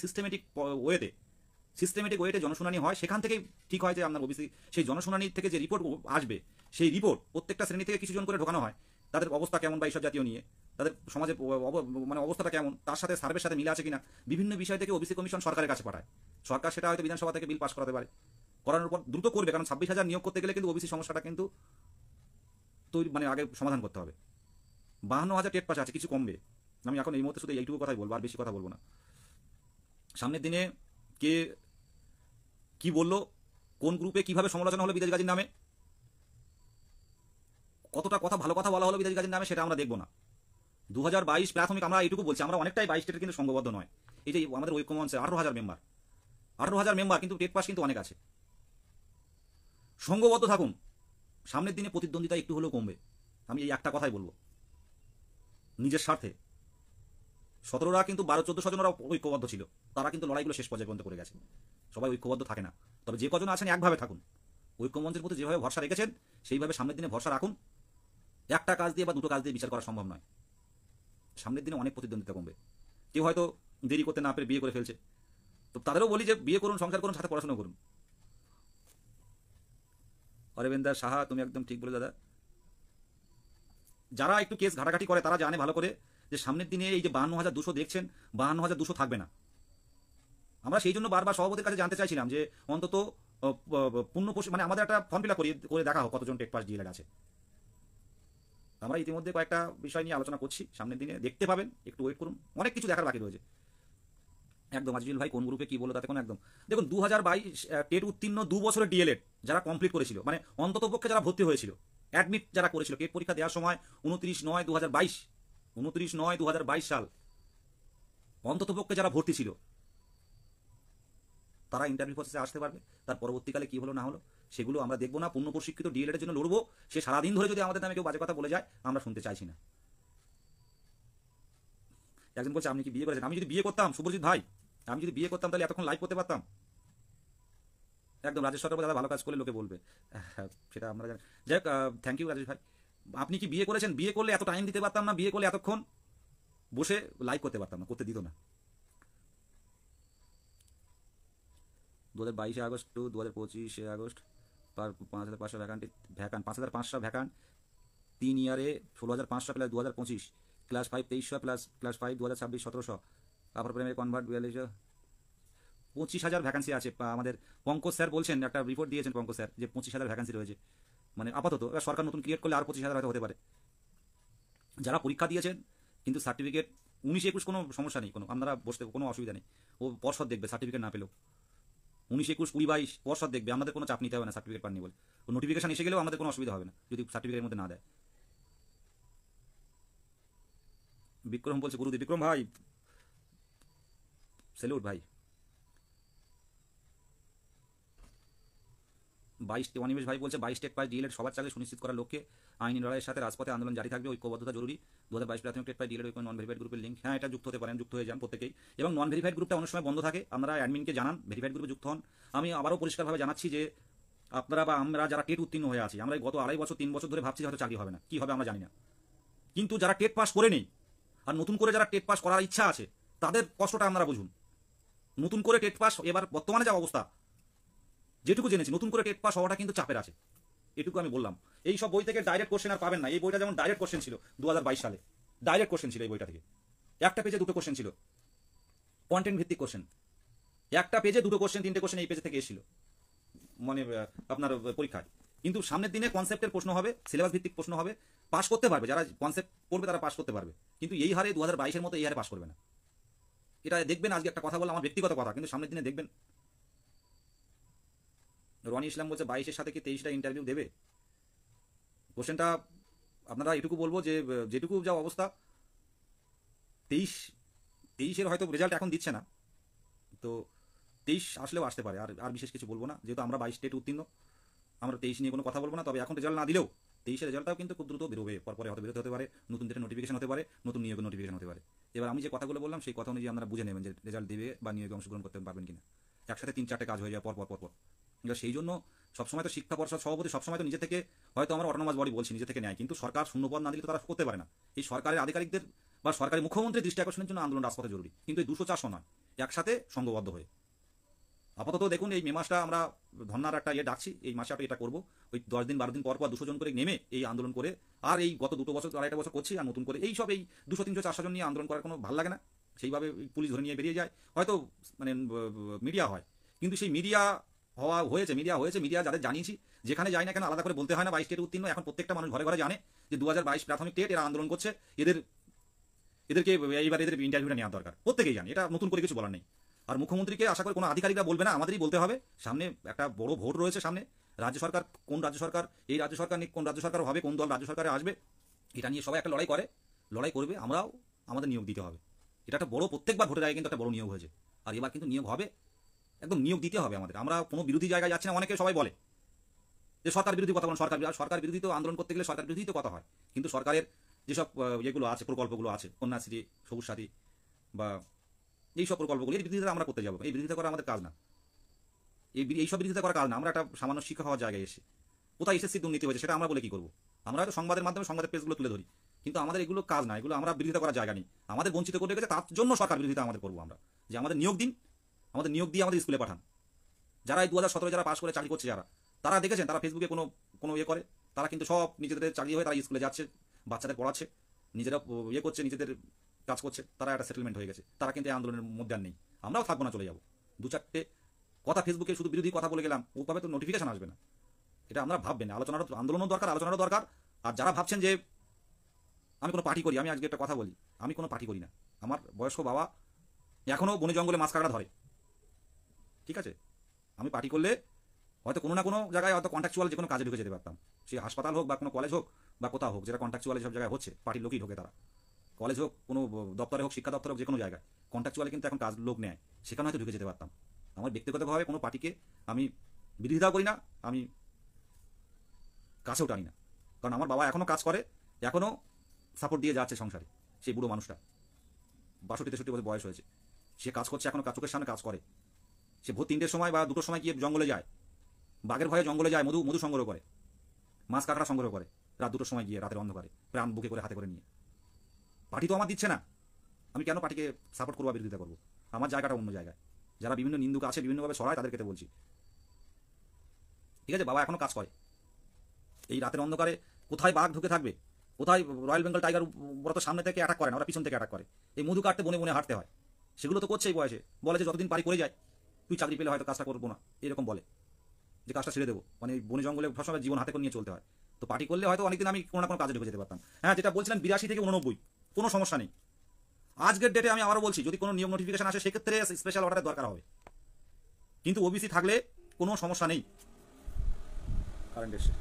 সিস্টেমেটিক ওয়েতে জনশুনানি হয়। সেখান থেকেই ঠিক হয় যে আপনার ওবিসি, সেই জনশুনানি থেকে যে রিপোর্ট আসবে, সেই রিপোর্ট প্রত্যেকটা শ্রেণী থেকে কিছুজন করে ঢোকানো হয়, তাদের অবস্থা কেমন বা এইসব জাতীয় নিয়ে, তাদের সমাজে মানে অবস্থাটা কেমন, তার সাথে সার্ভের সাথে মিলে আছে কিনা, বিভিন্ন বিষয় থেকে ওবিসি কমিশন সরকারের কাছে পাঠায়। সরকার সেটা হয়তো বিধানসভা থেকে বিল পাস করাতে পারে, করানোর পর দ্রুত করবে, কারণ 26,000 নিয়োগ করতে গেলে কিন্তু ওবিসি সমস্যাটা কিন্তু তৈরি, মানে আগে সমাধান করতে হবে। 52,000 টেট পাস আছে, কিছু কমবে। আমি এখন এই মুহূর্তে শুধু এইটুকু কথাই বলবো, আর বেশি কথা বলবো না। সামনের দিনে কে কি বললো, কোন গ্রুপে কিভাবে সমালোচনা হলো বিদেশ গাজীর নামে, কতটা কথা ভালো কথা বলা হলো বিদেশ গাজীর নামে, সেটা আমরা দেখবো না। 2022 প্রাথমিক, আমরা এইটুকু বলছি, আমরা অনেকটাই 22 টেটের কিন্তু সংঘবদ্ধ নয়। এই যে আমাদের ঐক্যমঞ্চে 18,000 মেম্বার, 18,000 মেম্বার, কিন্তু টেট পাস কিন্তু অনেক আছে। সংঘবদ্ধ থাকুন, সামনের দিনে প্রতিদ্বন্দ্বিতা একটু হলেও কমবে। আমি এই একটা কথাই বলবো, নিজের স্বার্থে। 17রা কিন্তু 12-1400 জনেরা ঐক্যবদ্ধ ছিল, তারা কিন্তু লড়াইগুলো শেষ পর্যায়ে পর্যন্ত করে গেছে। সবাই ঐক্যবদ্ধ থাকে না, তবে যে কজন আছেন একভাবে থাকুন। ঐক্যমঞ্চের প্রতি যেভাবে ভরসা রেখেছেন সেইভাবে সামনের দিনে ভরসা রাখুন। একটা কাজ দিয়ে বা দুটো কাজ দিয়ে বিচার করা সম্ভব নয়। সামনের দিনে অনেক প্রতিদ্বন্দ্বিতা কমবে। কেউ হয়তো দেরি করতে না পেরে বিয়ে করে ফেলছে, তো তাদেরও বলি যে বিয়ে করুন, সংসার করুন, সাথে পড়াশোনা করুন। অরবিন্দার সাহা, তুমি একদম ঠিক বলে দাদা। যারা একটু কেস ঘাটাঘাটি করে তারা জানে ভালো করে যে সামনের দিনে এই যে 52,200 দেখছেন, 52,200 থাকবে না। আমরা সেই জন্য বারবার সভাপতির কাছে জানতে চাইছিলাম যে অন্তত পূর্ণ মানে আমাদের একটা ফর্ম ফিল আপ করে দেখা হোক কতজন টেট পাস দিয়ে আছে। আমরা ইতিমধ্যে কয়েকটা বিষয় নিয়ে আলোচনা করছি, সামনের দিনে দেখতে পাবেন, একটু ওয়েট করুন, অনেক কিছু দেখার বাকি রয়েছে। একদম আজিজুল ভাই কোন গ্রুপে কি বলো তাতে কোনো একদম। দেখুন 2022 টেট উত্তীর্ণ 2 বছরের ডিএলএড যারা কমপ্লিট করেছিল, মানে অন্ততপক্ষে যারা ভর্তি হয়েছিল, অ্যাডমিট যারা করেছিল টেট পরীক্ষা দেওয়ার সময় 29/9/2022 সাল, অন্ততপক্ষে যারা ভর্তি ছিল তারা ইন্টারভিউ প্রসেসে আসতে পারবে। তার পরবর্তীকালে কী হলো না হলো সেগুলো আমরা দেখবো না। পূর্ণ প্রশিক্ষিত ডিএলএড এর জন্য লড়বো। সে সারাদিন ধরে যদি আমাদের নামে কেউ বাজে কথা বলে যায় আমরা শুনতে চাইছি না। একজন বলছে আপনি কি বিয়ে করেছেন? আমি যদি বিয়ে করতাম শুভজিৎ ভাই, আমি যদি বিয়ে করতাম তাহলে এতক্ষণ লাইভ করতে পারতাম? একদম রাজেশ সরকার দাদা ভালো কাজ করলে লোকে বলবে, সেটা আমরা জানি। যাই হোক, থ্যাংক ইউ রাজেশ ভাই। আপনি কি বিয়ে করেছেন? বিয়ে করলে এত টাইম দিতে পারতাম না, বিয়ে করলে এতক্ষণ বসে লাইভ করতে পারতাম না, করতে দিত না। 2022 August to 2025 August 5,500 vacant 5,500 vacant 3 ইয়ারে 16,500 প্লাস 2025 ক্লাস 5 2300 প্লাস ক্লাস 5 2026 1700 তারপর প্রেমে কনভার্ট 42 25,000 ভ্যাকান্সি আছে। আমাদের পঙ্কজ স্যার বলছেন, একটা রিপোর্ট দিয়েছেন পঙ্কজ স্যার, যে 25,000 ভ্যাকান্সি রয়েছে মানে আপাতত। এবার সরকার নতুন ক্রিয়েট করলে আর 25,000 হয়তো হতে পারে। যারা পরীক্ষা দিয়েছেন কিন্তু সার্টিফিকেট 19-21 কোনো সমস্যা নেই, কোনো আপনারা বসতে কোনো অসুবিধা নেই, ও পর্ষদ দেখবে সার্টিফিকেট না পেলেও। 19-21 20-22 পর্ষদ দেখবে, আমাদের কোনো চাপ নিতে হবে না সার্টিফিকেট পাননি বলে। ও নোটিফিকেশন এসে গেলেও আমাদের কোনো অসুবিধা হবে না যদি সার্টিফিকেটের মধ্যে না দেয়। বিক্রম বলছে গুরুদেব, বিক্রম ভাই স্যালুট ভাই। 22 অনিমেষ ভাই বলছে 22 টেক পাস ডিএলএড সবার চাকরি সুনিশ্চিত করার লক্ষ্যে আইনি লড়াইয়ের সাথে রাজপথে আন্দোলন জারি থাকবে, ঐক্যবদ্ধতা জরুরি। 2022 প্রাথমিক টেক পাস ডিএলএড নন ভেরিফাইড গ্রুপের লিঙ্ক, হ্যাঁ এটা যুক্ত হতে পারেন, যুক্ত হয়ে যান প্রত্যেকেই। এবং নন ভেরিফাইড গ্রুপটা অনেক সময় বন্ধ থাকে, আপনারা অ্যাডমিনকে জানান, ভেরিফাইড গ্রুপে যুক্ত হন। আমি আবারও পরিষ্কারভাবে জানাচ্ছি যে আপনারা বা আমরা যারা টেট উত্তীর্ণ হয়ে আছি, আমরা গত 2.5 বছর 3 বছর ধরে ভাবছি হয়তো চাকরি হবে না, কি হবে আমরা জানি না। কিন্তু যারা টেট পাস করে নেই আর নতুন করে যারা টেট পাস করার ইচ্ছা আছে তাদের কষ্টটা আপনারা বুঝুন। নতুন করে টেট পাস এবার বর্তমানে যা অবস্থা, যেটুকু জেনেছি নতুন করে টেট পাস হওয়াটা কিন্তু চাপের আছে, এটুকু আমি বললাম। এই সব বই থেকে ডাইরেক্ট কোশ্চেন আর পাবেন না। এই বইটা যেমন ডাইরেক্ট কোশ্চেন ছিল 2022 সালে, ডাইরেক্ট কোশ্চেন ছিল এই বইটা থেকে, একটা পেজে 2টো কোশ্চেন ছিল, কন্টেন্ট ভিত্তিক কোশ্চেন, একটা পেজে 2টো কোশ্চেন 3টে কোশ্চেন এই পেজ থেকে এসেছিল মানে আপনার পরীক্ষায়। কিন্তু সামনের দিনে কনসেপ্টের প্রশ্ন হবে, সিলেবাস ভিত্তিক প্রশ্ন হবে, পাস করতে পারবে যারা কনসেপ্ট পড়বে তারা পাস করতে পারবে, কিন্তু এই হারে 2022-এর মতো এই হারে পাস করবে না। এটা দেখবেন, আজকে একটা কথা বললাম আমার ব্যক্তিগত কথা, কিন্তু সামনের দিনে দেখবেন। রনি ইসলাম বলছে 22-এর সাথে কি 23টা ইন্টারভিউ দেবে? কোশ্চেনটা আপনারা এটুকু বলবো যে যেটুকু যা অবস্থা 23-এর হয়তো রেজাল্ট এখন দিচ্ছে না, তো 23 আসলেও আসতে পারে। আর বিশেষ কিছু বলবো না, যেহেতু আমরা 22 টেট উত্তীর্ণ, আমরা 23 নিয়ে কোনো কথা বলবো না। তবে এখন রেজাল্ট না দিলেও 23-এর রেজাল্টটাও কিন্তু খুব দ্রুত বেরোবে, পরে হয়তো বেরোতে হতে পারে, নতুন ডেটের নোটিফিকেশন হতে পারে, নতুন নিয়োগের নোটিফিকেশন হতে পারে। এবার আমি যে কথাগুলো বললাম সেই কথা অনুযায়ী আপনারা বুঝে নেবেন যে রেজাল্ট দেবে বা নিয়োগে অংশগ্রহণ করতে পারবেন কিনা। একসাথে 3-4টে কাজ হয়ে যায় পর। সেই জন্য সবসময় তো শিক্ষা পর্ষদ সভাপতি সবসময় তো নিজে থেকে, হয়তো আমরা অটোনমাস বডি বলছি, নিজে থেকে নেয়, কিন্তু সরকার শূন্যপদ না দিলে তো তারা করতে পারে না। এই সরকারের আধিকারিকদের বা সরকারি মুখ্যমন্ত্রীর দৃষ্টি আকর্ষণের জন্য আন্দোলন রাজপথে জরুরি, কিন্তু এই 200-400 নয়, একসাথে সংঘবদ্ধ হয়ে। আপাতত দেখুন এই মে মাসটা আমরা ধর্নার একটা ডাকছি, এই মাসে এটা করবো, ওই 10 দিন 12 দিন পর 200 জন করে নেমে এই আন্দোলন করে। আর এই গত 2 বছর 2.5 বছর করছি, আর নতুন করে এই 200 300 400 জন নিয়ে আন্দোলন করার কোনো ভালো লাগে না। সেইভাবে পুলিশ ধরে নিয়ে বেরিয়ে যায়, হয়তো মানে মিডিয়া হয়, কিন্তু সেই মিডিয়া মিডিয়া যাদের জানিয়েছি, যেখানে যাই না কেন আলাদা করে বলতে হয় না 22 টেট উত্তীর্ণ। এখন প্রত্যেকটা মানুষ ঘরে ঘরে জানে যে 2022 প্রাথমিক টেট এরা আন্দোলন করছে, এদেরকে এইবার এদের ইন্টারভিউটা নেওয়া দরকার, প্রত্যেকেই জানে, এটা নতুন করে কিছু বলার নেই। আর মুখ্যমন্ত্রীকে আশা করি কোনো আধিকারিকরা বলবে না, আমাদেরই বলতে হবে। সামনে একটা বড় ভোট রয়েছে, সামনে রাজ্য সরকার, কোন রাজ্য সরকার, এই রাজ্য সরকার নিয়ে কোন রাজ্য সরকার হবে, কোন দল রাজ্য সরকারে আসবে, এটা নিয়ে সবাই একটা লড়াই করবে। আমরাও আমাদের নিয়োগ দিতে হবে। এটা একটা বড়, প্রত্যেকবার ভোটের আগে কিন্তু একটা বড় নিয়োগ হয়েছে, আর এবার কিন্তু নিয়োগ হবে, একদম নিয়োগ দিতে হবে আমাদের। আমরা কোনো বিরোধী জায়গায় যাচ্ছি না। অনেকে সবাই বলে যে সরকার বিরোধী কথা বলেন, সরকার বিরোধী তো আন্দোলন করতে গেলে সরকার বিরোধী তো কথা হয়, কিন্তু সরকারের যেসব ইয়েগুলো আছে, প্রকল্পগুলো আছে, কন্যাশ্রী, সবুজ সাথী বা এইসব প্রকল্পগুলো, এর বিরোধিতা আমরা করতে যাবো? এই বিরোধিতা করা আমাদের কাজ না, এইসব বিরোধিতা করার কাজ না। আমরা একটা সামান্য শিক্ষক হওয়ার জায়গায় এসে কোথায় এসএসসি দুর্নীতি হয়েছে সেটা আমরা বলে কি করবো? আমরা হয়তো সংবাদের মাধ্যমে সংবাদের পেজগুলো তুলে ধরি, কিন্তু আমাদের এগুলো কাজ না, এগুলো আমরা বিরোধিতা করার জায়গা নেই। আমাদের বঞ্চিত করে রেখেছে, তার জন্য সরকার বিরোধিতা আমাদের করবো আমরা, যে আমাদের নিয়োগ দিন, আমাদের নিয়োগ দিয়ে আমাদের স্কুলে পাঠান। যারা এই 2017 যারা পাস করে চাকরি করছে, তারা দেখেছেন, তারা ফেসবুকে কোনো ইয়ে করে, তারা কিন্তু সব নিজেদের চাকরি হয়ে তারা স্কুলে যাচ্ছে, বাচ্চাদের পড়াচ্ছে, নিজেরা ইয়ে করছে, নিজেদের কাজ করছে, তারা একটা সেটেলমেন্ট হয়ে গেছে। তারা কিন্তু এই আন্দোলনের মধ্যে আর নেই। আমরাও থাকবো না, চলে যাবো। 2-4টে কথা ফেসবুকে শুধু বিরোধী কথা বলে গেলাম, ওভাবে তো নোটিফিকেশন আসবে না। এটা আমরা ভাববেন, আন্দোলনও দরকার, আলোচনারও দরকার। আর যারা ভাবছেন যে আমি কোনো পার্টি করি, আমি আজকে একটা কথা বলি, আমি কোনো পার্টি করি না। আমার বয়স্ক বাবা এখনও বনে জঙ্গলে মাছ কাঁকড়া ধরে, ঠিক আছে? আমি পার্টি করলে হয়তো কোনো না কোনো জায়গায় হয়তো কন্ট্রাকচুয়াল যে কোনো কাজে ঢুকে যেতে পারতাম, সে হাসপাতাল হোক বা কোনো কলেজ হোক বা কোথাও হোক, যেটা কন্ট্রাকচুয়াল সব জায়গায় হচ্ছে, পার্টির লোকই ঢোকে তারা। কলেজ হোক, কোনো দপ্তরে হোক, শিক্ষা দপ্তর হোক, যে কোনো জায়গায় কন্ট্রাকচুয়ালি কিন্তু এখন কাজ লোক নেয়, সেখানে হয়তো ঢুকে যেতে পারতাম। আমার ব্যক্তিগতভাবে কোনো পার্টিকে আমি বিরোধিতা করি না, আমি কাছেও টানি না, কারণ আমার বাবা এখনও কাজ করে, এখনও সাপোর্ট দিয়ে যাচ্ছে সংসারে। সেই বুড়ো মানুষটা 62-63 বছর বয়স হয়েছে, সে কাজ করছে, এখনও চোখের সামনে কাজ করে। সে ভোর 3টের সময় বা 2টোর সময় গিয়ে জঙ্গলে যায়, বাঘের ভয়ে জঙ্গলে যায়, মধু সংগ্রহ করে, মাছ কাঁকড়া সংগ্রহ করে, রাত 2টোর সময় গিয়ে রাতের অন্ধকারে প্রাণ বুকে করে হাতে করে নিয়ে। পার্টি তো আমার দিচ্ছে না, আমি কেন পার্টিকে সাপোর্ট করবো, বিরোধিতা করবো? আমার জায়গাটা অন্য জায়গায়। যারা বিভিন্ন নিন্দুক আছে, বিভিন্নভাবে সরায়, তাদের ক্ষেত্রে বলছি, ঠিক আছে? বাবা এখনও কাজ করে। এই রাতের অন্ধকারে কোথায় বাঘ ঢুকে থাকবে, কোথায় রয়্যাল বেঙ্গল টাইগার, ওরা তো সামনে থেকে অ্যাটাক করে না, ওরা পিছন থেকে অ্যাটাক করে। এই মধু কাটতে বনে বনে হাঁটতে হয়, সেগুলো তো করছে এই বয়সে। বলে যে যতদিন পারি করে যায়, তুই চাকরি পেলে হয়তো কাজটা করবো না, এরকম বলে যে কাজটা ছেড়ে দেবো। মানে বনে জঙ্গলে সবসময় জীবন হাতে করে নিয়ে চলতে হয়। তো পার্টি করলে হয়তো অনেকদিন আমি কোনো না কোনো কাজে ঢুকে যেতে পারতাম। হ্যাঁ, যেটা বলছিলেন 82 থেকে 89, কোনো সমস্যা নেই। আজকের ডেটে আমি আবারও বলছি, যদি কোনো নিয়ম নোটিফিকেশন আসে, সেক্ষেত্রে স্পেশাল অর্ডারের দরকার হবে, কিন্তু ওবিসি থাকলে কোনো সমস্যা নেই। কারেন্ট এসে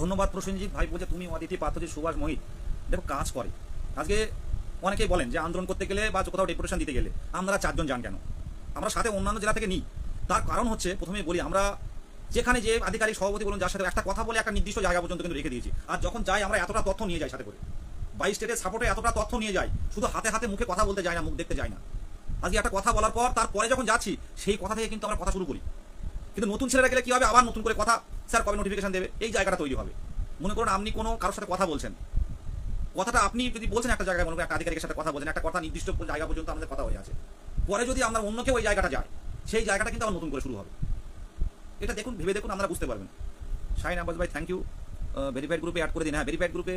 ধন্যবাদ প্রসেনজিৎ ভাই, বলছে তুমি অদিতি পাত্রজি, সুভাষ মোহিত। দেখো কাজ করে। আজকে অনেকেই বলেন যে আন্দোলন করতে গেলে বা কোথাও ডেপুটেশন দিতে গেলে আমরা 4 জন যান কেন? আমরা সাথে অন্যান্য জেলা থেকে নিই। তার কারণ হচ্ছে, প্রথমে বলি, আমরা যেখানে যে আধিকারিক সভাপতি বলুন, যার সাথে একটা কথা বলে একটা নির্দিষ্ট জায়গা পর্যন্ত কিন্তু রেখে দিয়েছি। আর যখন যাই আমরা এতটা তথ্য নিয়ে যাই সাথে করে, 22 স্টেটের সাপোর্টে এতটা তথ্য নিয়ে যাই, শুধু হাতে হাতে মুখে কথা বলতে যাই না, মুখ দেখতে যাই না। আজকে একটা কথা বলার পর তারপরে যখন যাচ্ছি, সেই কথা থেকে কিন্তু আমরা কথা শুরু করি। কিন্তু নতুন ছেলেরা গেলে কি হবে, আবার নতুন করে কথা, স্যার কবে নোটিফিকেশন দেবে, এই জায়গাটা তৈরি হবে। মনে করুন আপনি কোনো কারোর সাথে কথা বলছেন, কথাটা আপনি যদি বলছেন একটা জায়গায়, মনে করেন একটা আধিকারিকের সাথে কথা বলছেন, একটা কথা নির্দিষ্ট জায়গা পর্যন্ত আমাদের কথা হয়ে আছে, পরে যদি আমরা অন্য কেউ ওই জায়গাটা যায়, সেই জায়গাটা কিন্তু আবার নতুন করে শুরু হবে। এটা দেখুন, ভেবে দেখুন, আমরা বুঝতে পারবেন। শাহিন আব্বাস ভাই, থ্যাংক ইউ। ভেরিফাইড গ্রুপে অ্যাড করে দিন। হ্যাঁ, ভেরিফাইড গ্রুপে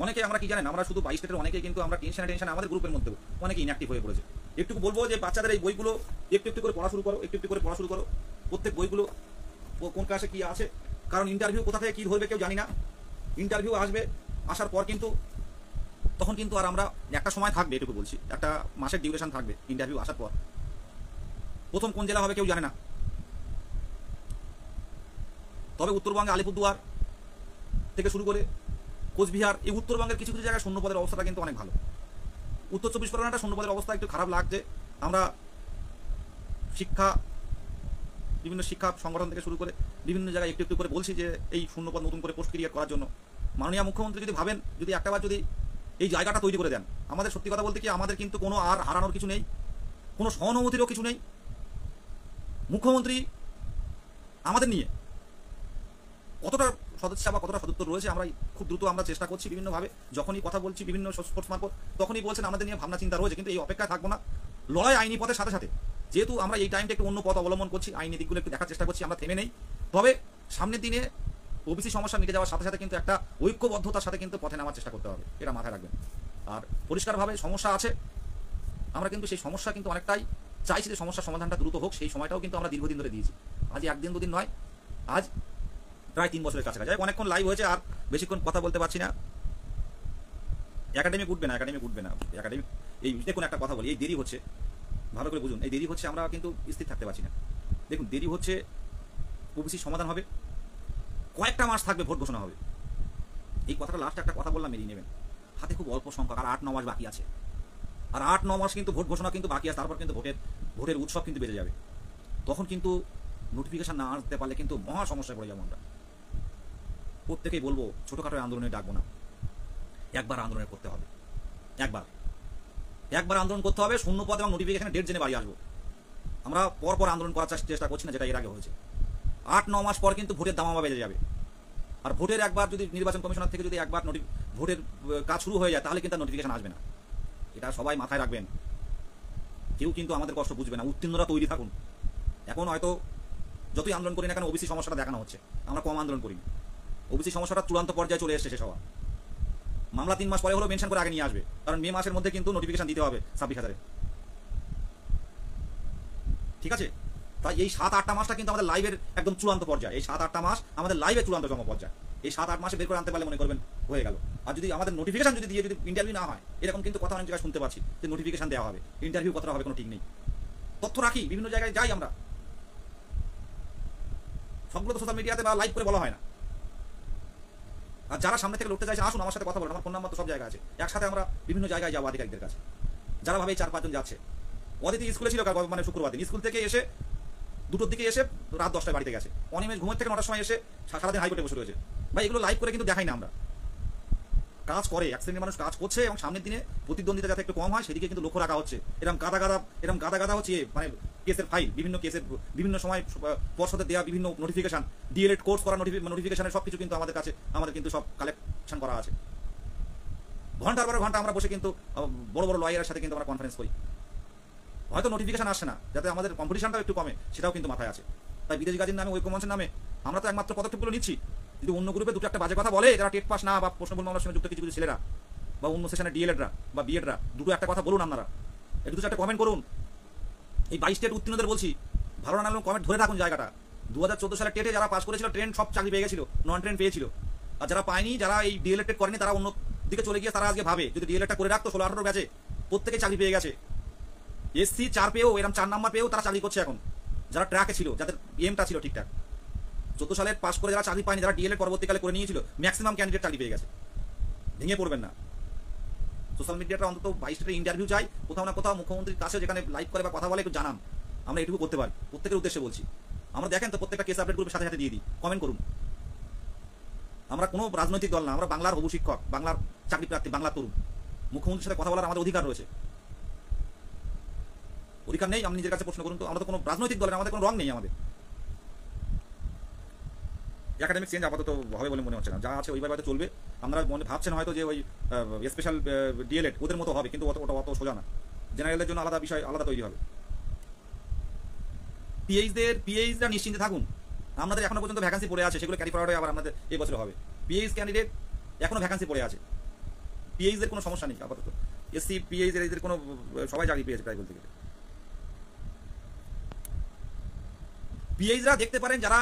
অনেকে, আমরা কি জানেন, আমরা শুধু 22 স্টেটের অনেকেই কিন্তু আমরা টেনশন আমাদের গ্রুপের মধ্যে অনেকে ইনঅ্যাক্টিভ হয়ে পড়েছে। একটু বলবো যে বাচ্চাদের এই বইগুলো একটু একটু করে পড়া শুরু করো, একটু একটু করে পড়া শুরু করো, প্রত্যেক বইগুলো কোন ক্লাসে কি আছে। কারণ ইন্টারভিউ কোথা থেকে কি ধরবে কেউ জানি না। ইন্টারভিউ আসবে, আসার পর কিন্তু তখন কিন্তু আর আমরা একটা সময় থাকবে, এটুকু বলছি, একটা মাসের ডিউরেশন থাকবে ইন্টারভিউ আসার পর। প্রথম কোন জেলা হবে কেউ জানে না। তবে উত্তরবঙ্গে আলিপুরদুয়ার থেকে শুরু করে কোচবিহার, এই উত্তরবঙ্গের কিছু কিছু জায়গায় শূন্যপদের অবস্থাটা কিন্তু অনেক ভালো। উত্তর 24 পরগনাটা শূন্যপদের অবস্থা একটু খারাপ লাগছে। আমরা বিভিন্ন শিক্ষা সংগঠন থেকে শুরু করে বিভিন্ন জায়গায় একটু একটু করে বলছি যে এই শূন্যপদ নতুন করে পোস্ট ক্রিয়েট করার জন্য মাননীয় মুখ্যমন্ত্রী যদি ভাবেন, যদি একটাবার যদি এই জায়গাটা তৈরি করে দেন, আমাদের সত্যি কথা বলতে কি, আমাদের কিন্তু কোনো আর হারানোর কিছু নেই, কোনো সহানুভূতিরও কিছু নেই। মুখ্যমন্ত্রী আমাদের নিয়ে কতটা সদিচ্ছা বা কতটা সদুত্তর রয়েছে, আমরা খুব দ্রুত আমরা চেষ্টা করছি বিভিন্নভাবে। যখনই কথা বলছি বিভিন্ন সোর্স মারফত, তখনই বলছেন আমাদের নিয়ে ভাবনা চিন্তা রয়েছে, কিন্তু এই অপেক্ষায় থাকবো না। লড়াই আইনি পথের সাথে সাথে, যেহেতু আমরা এই টাইমটা একটু অন্য পথ অবলম্বন করছি, আইনি দিকগুলো একটু দেখার চেষ্টা করছি, আমরা থেমে নেই। তবে সামনের দিনে ওবিসি সমস্যা মিটে যাওয়ার সাথে সাথে কিন্তু একটা ঐক্যবদ্ধতার সাথে কিন্তু পথে নামার চেষ্টা করতে হবে, এটা মাথায় রাখবেন। আর পরিষ্কারভাবে সমস্যা আছে, আমরা কিন্তু সেই সমস্যা কিন্তু অনেকটাই চাইছি যে সমস্যার সমাধানটা দ্রুত হোক, সেই সময়টাও কিন্তু আমরা দীর্ঘদিন ধরে দিয়েছি। আজ একদিন দুদিন নয়, আজ প্রায় 3 বছরের কাছাকাছি। অনেকক্ষণ লাইভ হয়েছে, আর বেশিক্ষণ কথা বলতে পারছি না। একাডেমিক উঠবে না, একাডেমিক এই দেখুন একটা কথা বলি, এই দেরি হচ্ছে, ভালো করে বুঝুন, এই দেরি হচ্ছে, আমরা কিন্তু স্থির থাকতে পারছি না। দেখুন দেরি হচ্ছে, ওবিসি সমাধান হবে, কয়েকটা মাস থাকবে, ভোট ঘোষণা হবে। এই কথাটা লাস্ট একটা কথা বললাম, মেরিয়ে নেবেন। হাতে খুব অল্প সংখ্যক, আর 8-9 মাস বাকি আছে, আর 8-9 মাস কিন্তু ভোট ঘোষণা কিন্তু বাকি আছে। তারপর কিন্তু ভোটের উৎসব কিন্তু বেজে যাবে। তখন কিন্তু নোটিফিকেশন না আসতে পারলে কিন্তু মহা সমস্যায় পড়ে যাবো আমরা। প্রত্যেকেই বলবো, ছোটোখাটো আন্দোলনে ডাকবো না, একবার আন্দোলন করতে হবে, একবার আন্দোলন করতে হবে। শূন্যপদ এবং নোটিফিকেশনের ডেট জেনে বাড়ি আসবো। আমরা পর আন্দোলন করার চেষ্টা করছি না, যেটা এর আগে হয়েছে। 8-9 মাস পর কিন্তু ভোটের দামামা বেজে যাবে। আর ভোটের একবার যদি নির্বাচন কমিশনার থেকে যদি একবার ভোটের কাজ শুরু হয়ে যায়, তাহলে কিন্তু নোটিফিকেশন আসবে না। এটা সবাই মাথায় রাখবেন। কেউ কিন্তু আমাদের কষ্ট বুঝবে না, উত্তীর্ণরা তৈরি থাকুন। এখন হয়তো যতই আন্দোলন করি না কেন, ওবিসি সমস্যাটা দেখানো হচ্ছে, আমরা কম আন্দোলন করিনি। ওবিসি সমস্যাটা চূড়ান্ত পর্যায়ে চলে এসেছে, শেষ হওয়া। মামলা 3 মাস পরে হলেও মেনশন করে আগে নিয়ে আসবে, কারণ মে মাসের মধ্যে কিন্তু নোটিফিকেশন দিতে হবে 26,000। ঠিক আছে? তাই এই 7-8টা মাসটা কিন্তু আমাদের লাইভের একদম চূড়ান্ত পর্যায়ে, এই 7-8টা মাস আমাদের লাইভের চূড়ান্ত পর্যায়ে। এই 7-8 মাসে বের করে আনতে পারলে মনে করবেন হয়ে গেল। আর যদি আমাদের নোটিফিকেশন যদি দিয়ে যদি ইন্টারভিউ না হয়, এরকম কিন্তু কথা অনেক জায়গায় শুনতে পাচ্ছি যে নোটিফিকেশন দেওয়া হবে, ইন্টারভিউ কতটা হবে কোনো ঠিক নেই। তথ্য রাখি, বিভিন্ন জায়গায় যাই আমরা, সবগুলো তো সোশ্যাল মিডিয়াতে বা লাইভ করে বলা হয় না। আর যারা সামনে থেকে লড়তে চাইছে আসুন আমার সাথে কথা বলুন, আমার ফোন নাম্বার তো সব জায়গায় আছে, একসাথে আমরা বিভিন্ন জায়গায় যাবো আধিকারিকদের কাছে। যারা ভাবে 4-5 জন যাচ্ছে, অদিতি স্কুলে ছিল মানে শুক্রবার দিন, স্কুল থেকে এসে 2টোর দিকে এসে রাত 10টায় বাড়িতে গেছে, অনিমেষ ঘুমের থেকে 9টার সময় এসে সারাদিন হাইকোর্টে বসে রয়েছে। ভাই এগুলো লাইভ করে কিন্তু দেখাই না আমরা, কাজ করে এক শ্রেণীর মানুষ কাজ করছে, এবং সামনের দিনে প্রতিদ্বন্দ্বিতা যাতে একটু কম হয় সেদিকে কিন্তু লক্ষ্য রাখা হচ্ছে। এরকম গাদা গাদা হচ্ছে মানে কেসের ফাইল, বিভিন্ন কেসের বিভিন্ন সময় পর্ষদের দেওয়া বিভিন্ন নোটিফিকেশন, ডিএলএড কোর্স করা নোটিফিকেশনের সবকিছু কিন্তু আমাদের কিন্তু সব কালেকশন করা আছে। ঘন্টার পরে ঘন্টা আমরা বসে কিন্তু বড় বড় লয়ারের সাথে কিন্তু আমরা কনফারেন্স করি। হয়তো নোটিফিকেশন আসছে না, যাতে আমাদের কম্পিটিশনটাও একটু কমে সেটাও কিন্তু মাথায় আছে। তাই বিদেশ গাজীর নামে, ঐক্যমঞ্চের নামে আমরা তো একমাত্র পদক্ষেপগুলো নিচ্ছি। যদি অন্য গ্রুপে দুটো একটা বাজে কথা বলে, যারা টেট পাস না বা প্রশ্নপূর্ণ মামলার সঙ্গে যুক্ত কিছু কিছু ছেলেরা বা অন্য সেশনে ডিএলএডরা বা বিএডরা, দুটো একটা কথা বলুন আপনারা, একটু একটা কমেন্ট করুন। এই 22 টেট উত্তীর্ণদের বলছি, ভালো না লাগলে কমেন্ট ধরে থাকুন জায়গাটা। 2014 সালে টেটে যারা পাস করেছিল ট্রেন সব চাকরি পেয়ে গেছিল, নন ট্রেন পেয়েছিল। আর যারা পায়নি, যারা এই ডিএলএড টেট করেনি, তারা অন্য দিকে চলে গিয়ে তারা আজকে ভাবে যদি ডিএলএডটা করে রাখতো 16-18 ব্যাচে প্রত্যেকে চাকরি পেয়ে গেছে। এসসি 4 পেয়েও, এরকম 4 নাম্বার পেয়েও তারা চাকরি করছে এখন, যারা ট্র্যাকে ছিল, যাদের এমটা ছিল ঠিকঠাক। 14 সালে পাস করে যারা চাকরি পায়নি, যারা ডিএলএড পরবর্তীকালে করে নিয়েছিল, ম্যাক্সিমাম ক্যান্ডিডেট চাকরি পেয়ে গেছে। ভেঙে পড়বেন না। সোশ্যাল মিডিয়াটা অন্তত 22টা ইন্টারভিউ চাই, কোথাও না কোথাও মুখ্যমন্ত্রীর কাছে যেখানে লাইভ করে বা কথা বলে একটু জানান, আমরা এটুকু করতে পারি। প্রত্যেকের উদ্দেশ্যে বলছি, আমরা দেখেন তো প্রত্যেকটা কেস আপডেট গ্রুপের সাথে সাথে দিয়ে দিই, কমেন্ট করুন। আমরা কোনো রাজনৈতিক দল না, আমরা বাংলার হবু শিক্ষক, বাংলার চাকরি প্রার্থী, বাংলার তরুণ। মুখ্যমন্ত্রীর সাথে কথা বলার আমাদের অধিকার রয়েছে। অধিকার নেই? আপনি নিজের কাছে প্রশ্ন করুন তো। আমরা তো কোনো রাজনৈতিক দলের, আমাদের কোনো রং নেই। আমাদের একাডেমিক চেঞ্জ আপাতত হবে বলে মনে হচ্ছে না, যা আছে ওইভাবে হয়তো চলবে। আপনারা মনে ভাবছেন হয়তো যে ওই স্পেশাল ডিএলএড ওদের মতো হবে, কিন্তু ওটা অত সোজা না। জেনারেলদের জন্য আলাদা বিষয় আলাদা তৈরি হবে। পিএইচরা নিশ্চিন্তে থাকুন, আমাদের এখনো পর্যন্ত ভ্যাকান্সি পড়ে আছে, সেগুলো ক্যারি ফরওয়ার্ড আবার আমাদের এই বছর হবে। পিএইচ ক্যান্ডিডেট এখনো ভ্যাকান্সি পড়ে আছে, পিএইচদের কোনো সমস্যা নেই আপাতত। এসসি পিএইচ এদের কোনো সবাই চাকরি পেয়েছে প্রায় বলতে গেলে। পিএইচরা দেখতে পারেন, যারা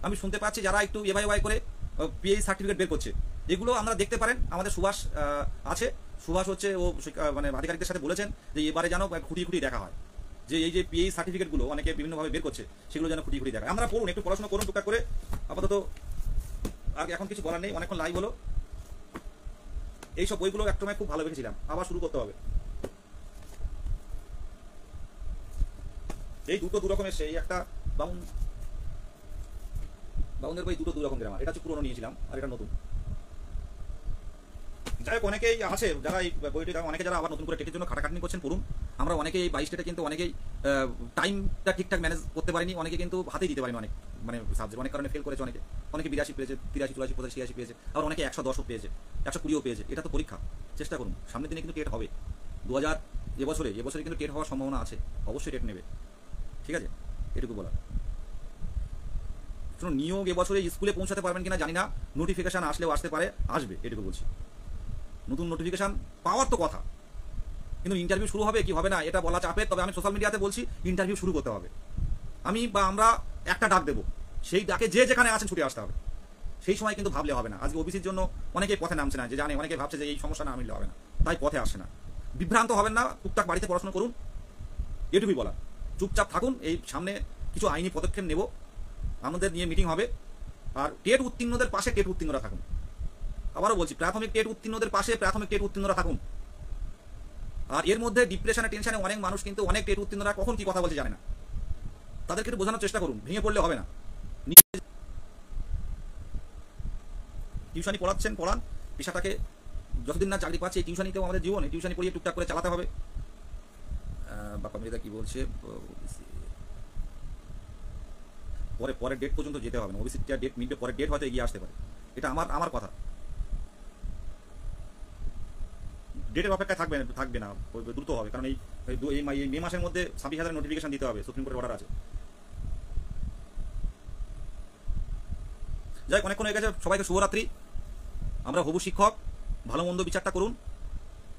আমি শুনতে পাচ্ছি যারা একটু এভাই করে পিএইচ সার্টিফিকেট বের করছে, এগুলো আমরা দেখতে পারেন। আমাদের সুভাষ আছে, সুভাষ হচ্ছে ও মানে আধিকারিকদের সাথে বলেছেন যে এবারে যেন খুঁটিয়ে দেখা হয়, যে এই যে পিএইচ সার্টিফিকেটগুলো অনেকে বিভিন্নভাবে বের করছে, সেগুলো যেন খুঁটিয়ে দেখা হয়। আমরা পড়ুন, একটু পড়াশোনা করুন টুকটাক করে। আপাতত আর এখন কিছু বলার নেই, অনেকক্ষণ লাইভ হলো। এইসব বইগুলো একসময় খুব ভালো বেঁচেছিলাম, আবার শুরু করতে হবে। এই দুটো দু রকমের, সেই একটা বাউন্ডের বই, দুটো দু রকম গ্রামার। এটা হচ্ছে পুরোনো নিয়েছিলাম, আর এটা নতুন। যাই হোক, অনেকেই আছে যারা এই বইটি, অনেকে যারা আবার নতুন করে টেটের জন্য খাটাখাটনি করছেন, পড়ুন। আমরা অনেকেই এই 22 টেটে কিন্তু অনেকেই টাইমটা ঠিকঠাক ম্যানেজ করতে পারিনি, অনেকে কিন্তু হাতেই দিতে পারিনি, অনেক মানে সাবজেক্ট অনেক কারণে ফেল করেছে। অনেকে 82 পেয়েছে, 83, 84, 85, 86 পেয়েছে, আবার অনেকে 110 পেয়েছে, 120ও পেয়েছে। এটা তো পরীক্ষা, চেষ্টা করুন, সামনের দিনে কিন্তু টেট হবে। 2000 এবছরে কিন্তু টেট হওয়ার সম্ভাবনা আছে, অবশ্যই টেট নেবে, ঠিক আছে? এটুকু বলা। শুনুন, নিয়োগ এবছরে স্কুলে পৌঁছাতে পারবেন কিনা জানি না, নোটিফিকেশন আসলেও আসতে পারে, আসবে, এটুকু বলছি। নতুন নোটিফিকেশন পাওয়ার তো কথা, কিন্তু ইন্টারভিউ শুরু হবে কি হবে না এটা বলা চাপে। তবে আমি সোশ্যাল মিডিয়াতে বলছি, ইন্টারভিউ শুরু করতে হবে। আমরা একটা ডাক দেবো, সেই ডাকে যে যেখানে আছেন ছুটে আসতে হবে। সেই সময় কিন্তু ভাবলে হবে না। আজকে ওবিসির জন্য অনেকেই পথে নামছে না, যে জানে, অনেকে ভাবছে যে এই সমস্যা না মিললে হবে না, তাই পথে আসছে না। বিভ্রান্ত হবেন না, টুকটাক বাড়িতে পড়াশোনা করুন, এটুকুই বলা। চুপচাপ থাকুন। এই সামনে কিছু আইনি পদক্ষেপ নেব, আমাদের নিয়ে মিটিং হবে। আর টেট উত্তীর্ণদের পাশে টেট উত্তীর্ণরা থাকুন। আবারও বলছি, প্রাথমিক টেট উত্তীর্ণদের পাশে প্রাথমিক টেট উত্তীর্ণরা থাকুন। আর এর মধ্যে ডিপ্রেশনে, টেনশনে অনেক মানুষ কিন্তু, অনেক টেট উত্তীর্ণরা কখন কি কথা বলছে জানে না, তাদেরকে একটু বোঝানোর চেষ্টা করুন, ভেঙে পড়লে হবে না। টিউশনি পড়ান, পেশাটাকে যতদিন না চাকরি পাচ্ছে, এই টিউশনিতেও আমাদের জীবন, এই টিউশনি পড়িয়ে টুকটাক করে চালাতে হবে। বাপ্পা মৃদা কি বলছে, পরের ডেট পর্যন্ত যেতে হবে না, ওবিসিটা ডেট মিটবে, পরের ডেট হয়তো এগিয়ে আসতে পারে, এটা আমার কথা। ডেটের অপেক্ষায় থাকবে না, দ্রুত হবে, কারণ এই মে মাসের মধ্যে 26,000 নোটিফিকেশন দিতে হবে, সুপ্রিম কোর্টের অর্ডার আছে। যাই হোক, অনেকক্ষণ হয়ে গেছে, সবাইকে শুভরাত্রি। আমরা হবু শিক্ষক, ভালো মন্দ বিচারটা করুন।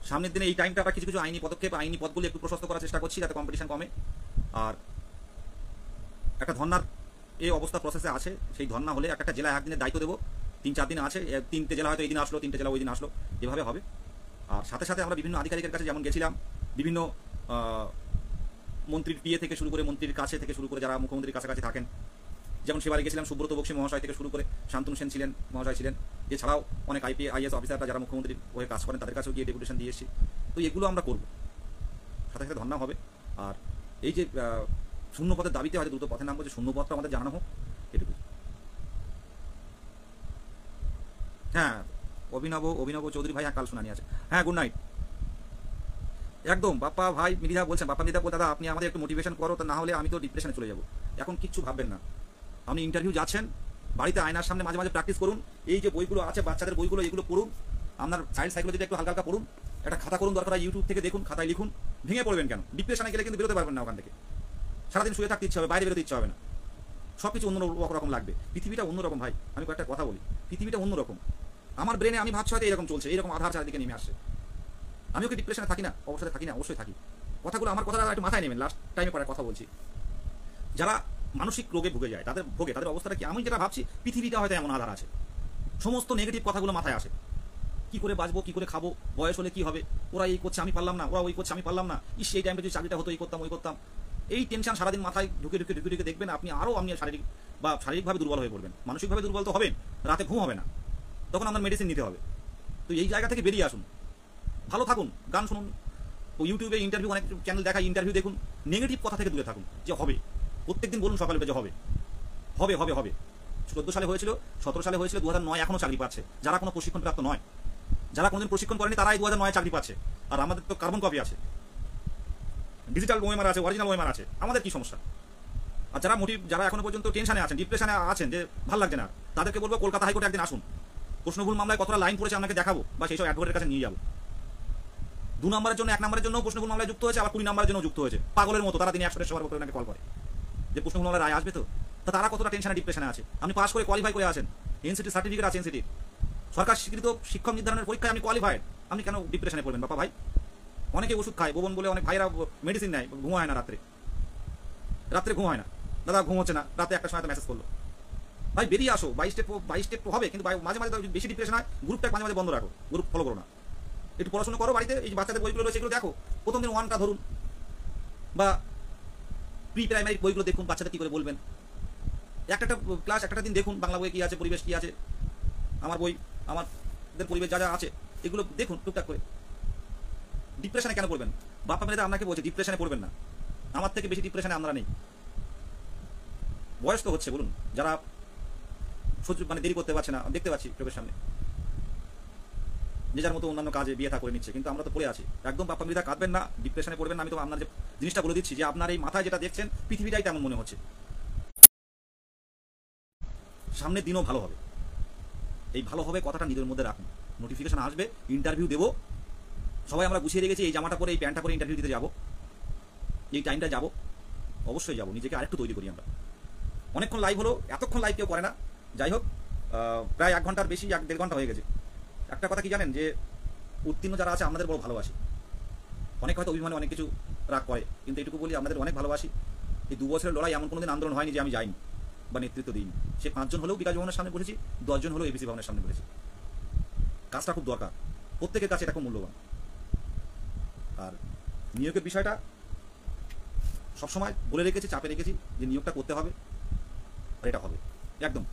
সামনের দিনে এই টাইমটা আমরা কিছু কিছু আইনি পদক্ষেপ, আইনি পদগুলি একটু প্রশস্ত করার চেষ্টা করছি, যাতে কম্পিটিশন কমে। আর একটা ধর্নার এই অবস্থা প্রসেসে আছে, সেই ধর্না হলে একটা জেলায় একদিনের দায়িত্ব দেবো, 3-4 দিন আছে, 3টে জেলা হয়তো এই দিন আসলো, 3টে জেলা ওই দিন আসলো, এভাবে হবে। আর সাথে সাথে আমরা বিভিন্ন আধিকারিকের কাছে যেমন গেছিলাম, বিভিন্ন মন্ত্রীর পিএ থেকে শুরু করে, মন্ত্রীর কাছে থেকে শুরু করে, যারা মুখ্যমন্ত্রীর কাছাকাছি থাকেন, যেমন সেবারে গেছিলাম সুব্রত বক্সী মহাশয় থেকে শুরু করে শান্তনু সেন ছিলেন মহাশয় ছিলেন, এছাড়াও অনেক আইএস অফিসাররা যারা মুখ্যমন্ত্রীর হয়ে কাজ করেন তাদের কাছেও গিয়ে ডেপুটেশন দিয়ে এসেছি। তো এগুলো আমরা করব, সাথে সাথে ধর্ণা হবে। আর এই যে শূন্য পদের দাবিতে হয়তো দ্রুত পথে নামবো, যে শূন্য পদটা আমাদের জানানো হোক, এটুকু। হ্যাঁ, অভিনব চৌধুরী ভাই, হ্যাঁ কাল শুনানি আছে। হ্যাঁ, গুড নাইট। একদম বাপ্পা ভাই মৃধা বলছেন, বাপ্পা মৃধা দাদা আপনি আমাদের একটু মোটিভেশন করো, তো না হলে আমি তো ডিপ্রেশনে চলে যাব। এখন কিচ্ছু ভাববেন না, আপনি ইন্টারভিউ যাচ্ছেন, বাড়িতে আয়নার সামনে মাঝে মাঝে প্র্যাকটিস করুন। এই যে বইগুলো আছে বাচ্চাদের বইগুলো, এগুলো পড়ুন। আপনার চাইল্ড সাইকোলজিটা একটু হালকা হালকা পড়ুন। একটা খাতা করুন, দরকার ইউটিউব থেকে দেখুন, খাতায় লিখুন। ভেঙে পড়বেন কেন? ডিপ্রেশনে গেলে কিন্তু বেরোতে পারবেন না ওখান থেকে। সারাদিন শুয়ে থাকতে ইচ্ছে হবে, বাইরে বেরোতে ইচ্ছে হবে না, সব কিছু অন্যরকম লাগবে। পৃথিবীটা অন্যরকম ভাই, আমি কয়েকটা কথা বলি, পৃথিবীটা অন্যরকম। আমার ব্রেনে আমি ভাবছি হয়তো এরকম চলছে, এরকম আধার চারিদিকে নেমে আসছে। আমিও কি ডিপ্রেশনে থাকি না? অবশ্যই থাকি না, অবশ্যই থাকি। কথাগুলো আমার কথাটা একটু মাথায় নেবেন, লাস্ট টাইমে পরে কথা বলছি। যারা মানসিক রোগে ভুগে যায়, তাদের অবস্থাটা কি? আমি যেটা ভাবছি পৃথিবীটা হয়তো এমন আধার আছে, সমস্ত নেগেটিভ কথাগুলো মাথায় আসে। কি করে বাঁচবো, কি করে খাবো, বয়স হলে কি হবে, ওরা এই করছে আমি পারলাম না, ওরা ওই করছে আমি পারলাম না, ইস এই টাইমটা যদি চাকরিটা হতো, এই করতাম ওই করতাম। এই টেনশন সারাদিন মাথায় ঢুকে দেখবেন আপনি শারীরিকভাবে দুর্বল হয়ে পড়বেন। মানসিকভাবে দুর্বল তো হবেন, রাতে ঘুম হবে না, তখন আপনার মেডিসিন নিতে হবে। তো এই জায়গা থেকে বেরিয়ে আসুন, ভালো থাকুন, গান শুনুন, ইউটিউবে ইন্টারভিউ অনেক চ্যানেল দেখায়, ইন্টারভিউ দেখুন। নেগেটিভ কথা থেকে দূরে থাকুন, যে হবে, প্রত্যেকদিন বলুন সকালে যে হবে হবে হবে হবে। 14 সালে হয়েছিল, 17 সালে হয়েছিল, 2009 এখনো চাকরি পাচ্ছে যারা কোনো প্রশিক্ষণ প্রাপ্ত নয়। যারা কোনোদিন প্রশিক্ষণ করেনি তারাই 2009 চাকরি পাচ্ছে। আর আমাদের তো কার্বন কপি আছে, ডিজিটাল ওএমআর আছে, অরিজিনাল ওএমআর আছে, আমাদের কি সমস্যা? আর যারা এখনো পর্যন্ত টেনশনে আছেন, ডিপ্রেশনে আছেন, যে ভালো লাগছে না, তাদেরকে বলবো কলকাতা হাইকোর্টে একদিন আসুন, প্রশ্নভুল মামলায় কতটা লাইন পড়েছে আপনাকে দেখাবো, বা সেই সব অ্যাডভোকেটের কাছে নিয়ে যাবো। 2 নম্বরের জন্য 1 নম্বরের জন্য প্রশ্নভুল মামলায় যুক্ত হয়েছে, আবার 20 নম্বরের জন্য যুক্ত হয়েছে, পাগলের মতো। তারা দিনে 100 সবার মতো কল করে যে প্রশ্নভুল মামলায় রায় আসবে, তো তারা কতটা টেনশনে ডিপ্রেশনে আছে। আপনি পাস করে কোয়ালিফাই করে আছেন, এনসিটি সার্টিফিকেট আছে, এনসিটি সরকার স্বীকৃত শিক্ষক নির্ধারণের পরীক্ষায় আপনি কোয়ালিফাইড, আপনি কেন ডিপ্রেশনে পড়বেন বাপা ভাই? অনেকে ওষুধ খায়, বোবন বলে অনেক ভাইরা মেডিসিন নেয়, ঘুম হয় না, রাত্রে ঘুম হয় না, দাদা ঘুম হচ্ছে না, রাতে একটা সময় মেসেজ করলো। ভাই বেরিয়ে আসো, 22 স্টেপ হবে, কিন্তু মাঝে মাঝে বেশি ডিপ্রেশন হয়, গ্রুপটা মাঝে মাঝে বন্ধ রাখো, গ্রুপ ফলো করো না, একটু পড়াশোনা করো বাড়িতে। এই বাচ্চাদের বইগুলো রয়েছে, এগুলো দেখো, প্রথম দিন 1টা ধরুন, বা প্রি প্রাইমারি বইগুলো দেখুন, বাচ্চাদের কি করে বলবেন। একটা ক্লাস একটা দিন দেখুন, বাংলা বই কি আছে, পরিবেশ কি আছে, আমার বই, আমাদের পরিবেশ যা যা আছে, এগুলো দেখুন টুকটাক করে। ডিপ্রেশনে কেন পড়বেন? বাপ্পা মেয়েদের আপনাকে বলছে ডিপ্রেশনে পড়বেন না, আমার থেকে বেশি ডিপ্রেশনে আমরা নেই। বয়স তো হচ্ছে, বলুন, যারা মানে দেরি করতে পারছে না, দেখতে পাচ্ছি চোখের সামনে, যে যার মতো অন্যান্য কাজে বিয়ে থা করে নিচ্ছে, কিন্তু আমরা তো পড়ে আছি। একদম বাপ্পা মৃধা কাঁদবেন না, ডিপ্রেশনে পড়বেন না। আমি তো আপনার যে জিনিসটা বলে দিচ্ছি, যে আপনার এই মাথায় যেটা দেখছেন, পৃথিবীটাই তেমন মনে হচ্ছে। সামনের দিনও ভালো হবে, এই ভালো হবে কথাটা নিজের মধ্যে রাখুন। নোটিফিকেশন আসবে, ইন্টারভিউ দেবো, সবাই আমরা গুছিয়ে রেখেছি, এই জামাটা পরে এই প্যান্টটা পরে ইন্টারভিউ দিতে যাবো, এই টাইমটা যাবো, অবশ্যই যাবো। নিজেকে আরেকটু তৈরি করি আমরা। অনেকক্ষণ লাইভ হলো, এতক্ষণ লাইভ কেউ করে না, যাই হোক, প্রায় 1 ঘন্টার বেশি, 1-1.5 ঘন্টা হয়ে গেছে। একটা কথা কি জানেন, যে উত্তীর্ণ যারা আছে আমাদের বড় ভালোবাসি। অনেক হয়তো অভিমানে অনেক কিছু রাগ করে, কিন্তু এটুকু বলি আমাদের অনেক ভালোবাসি। এই 2 বছরের লড়াই এমন কোনোদিন আন্দোলন হয়নি যে আমি যাইনি বা নেতৃত্ব দিইনি। সে 5 জন হলেও বিকাশ ভবনের সামনে বসেছি, 10 জন হলেও এবিসি ভবনের সামনে বসেছি। কাজটা খুব দরকার, প্রত্যেকের কাছে এটা খুব মূল্যবান। আর নিয়োগের বিষয়টা সবসময় বলে রেখেছি, চাপে রেখেছি, যে নিয়োগটা করতে হবে, আর এটা হবে একদম।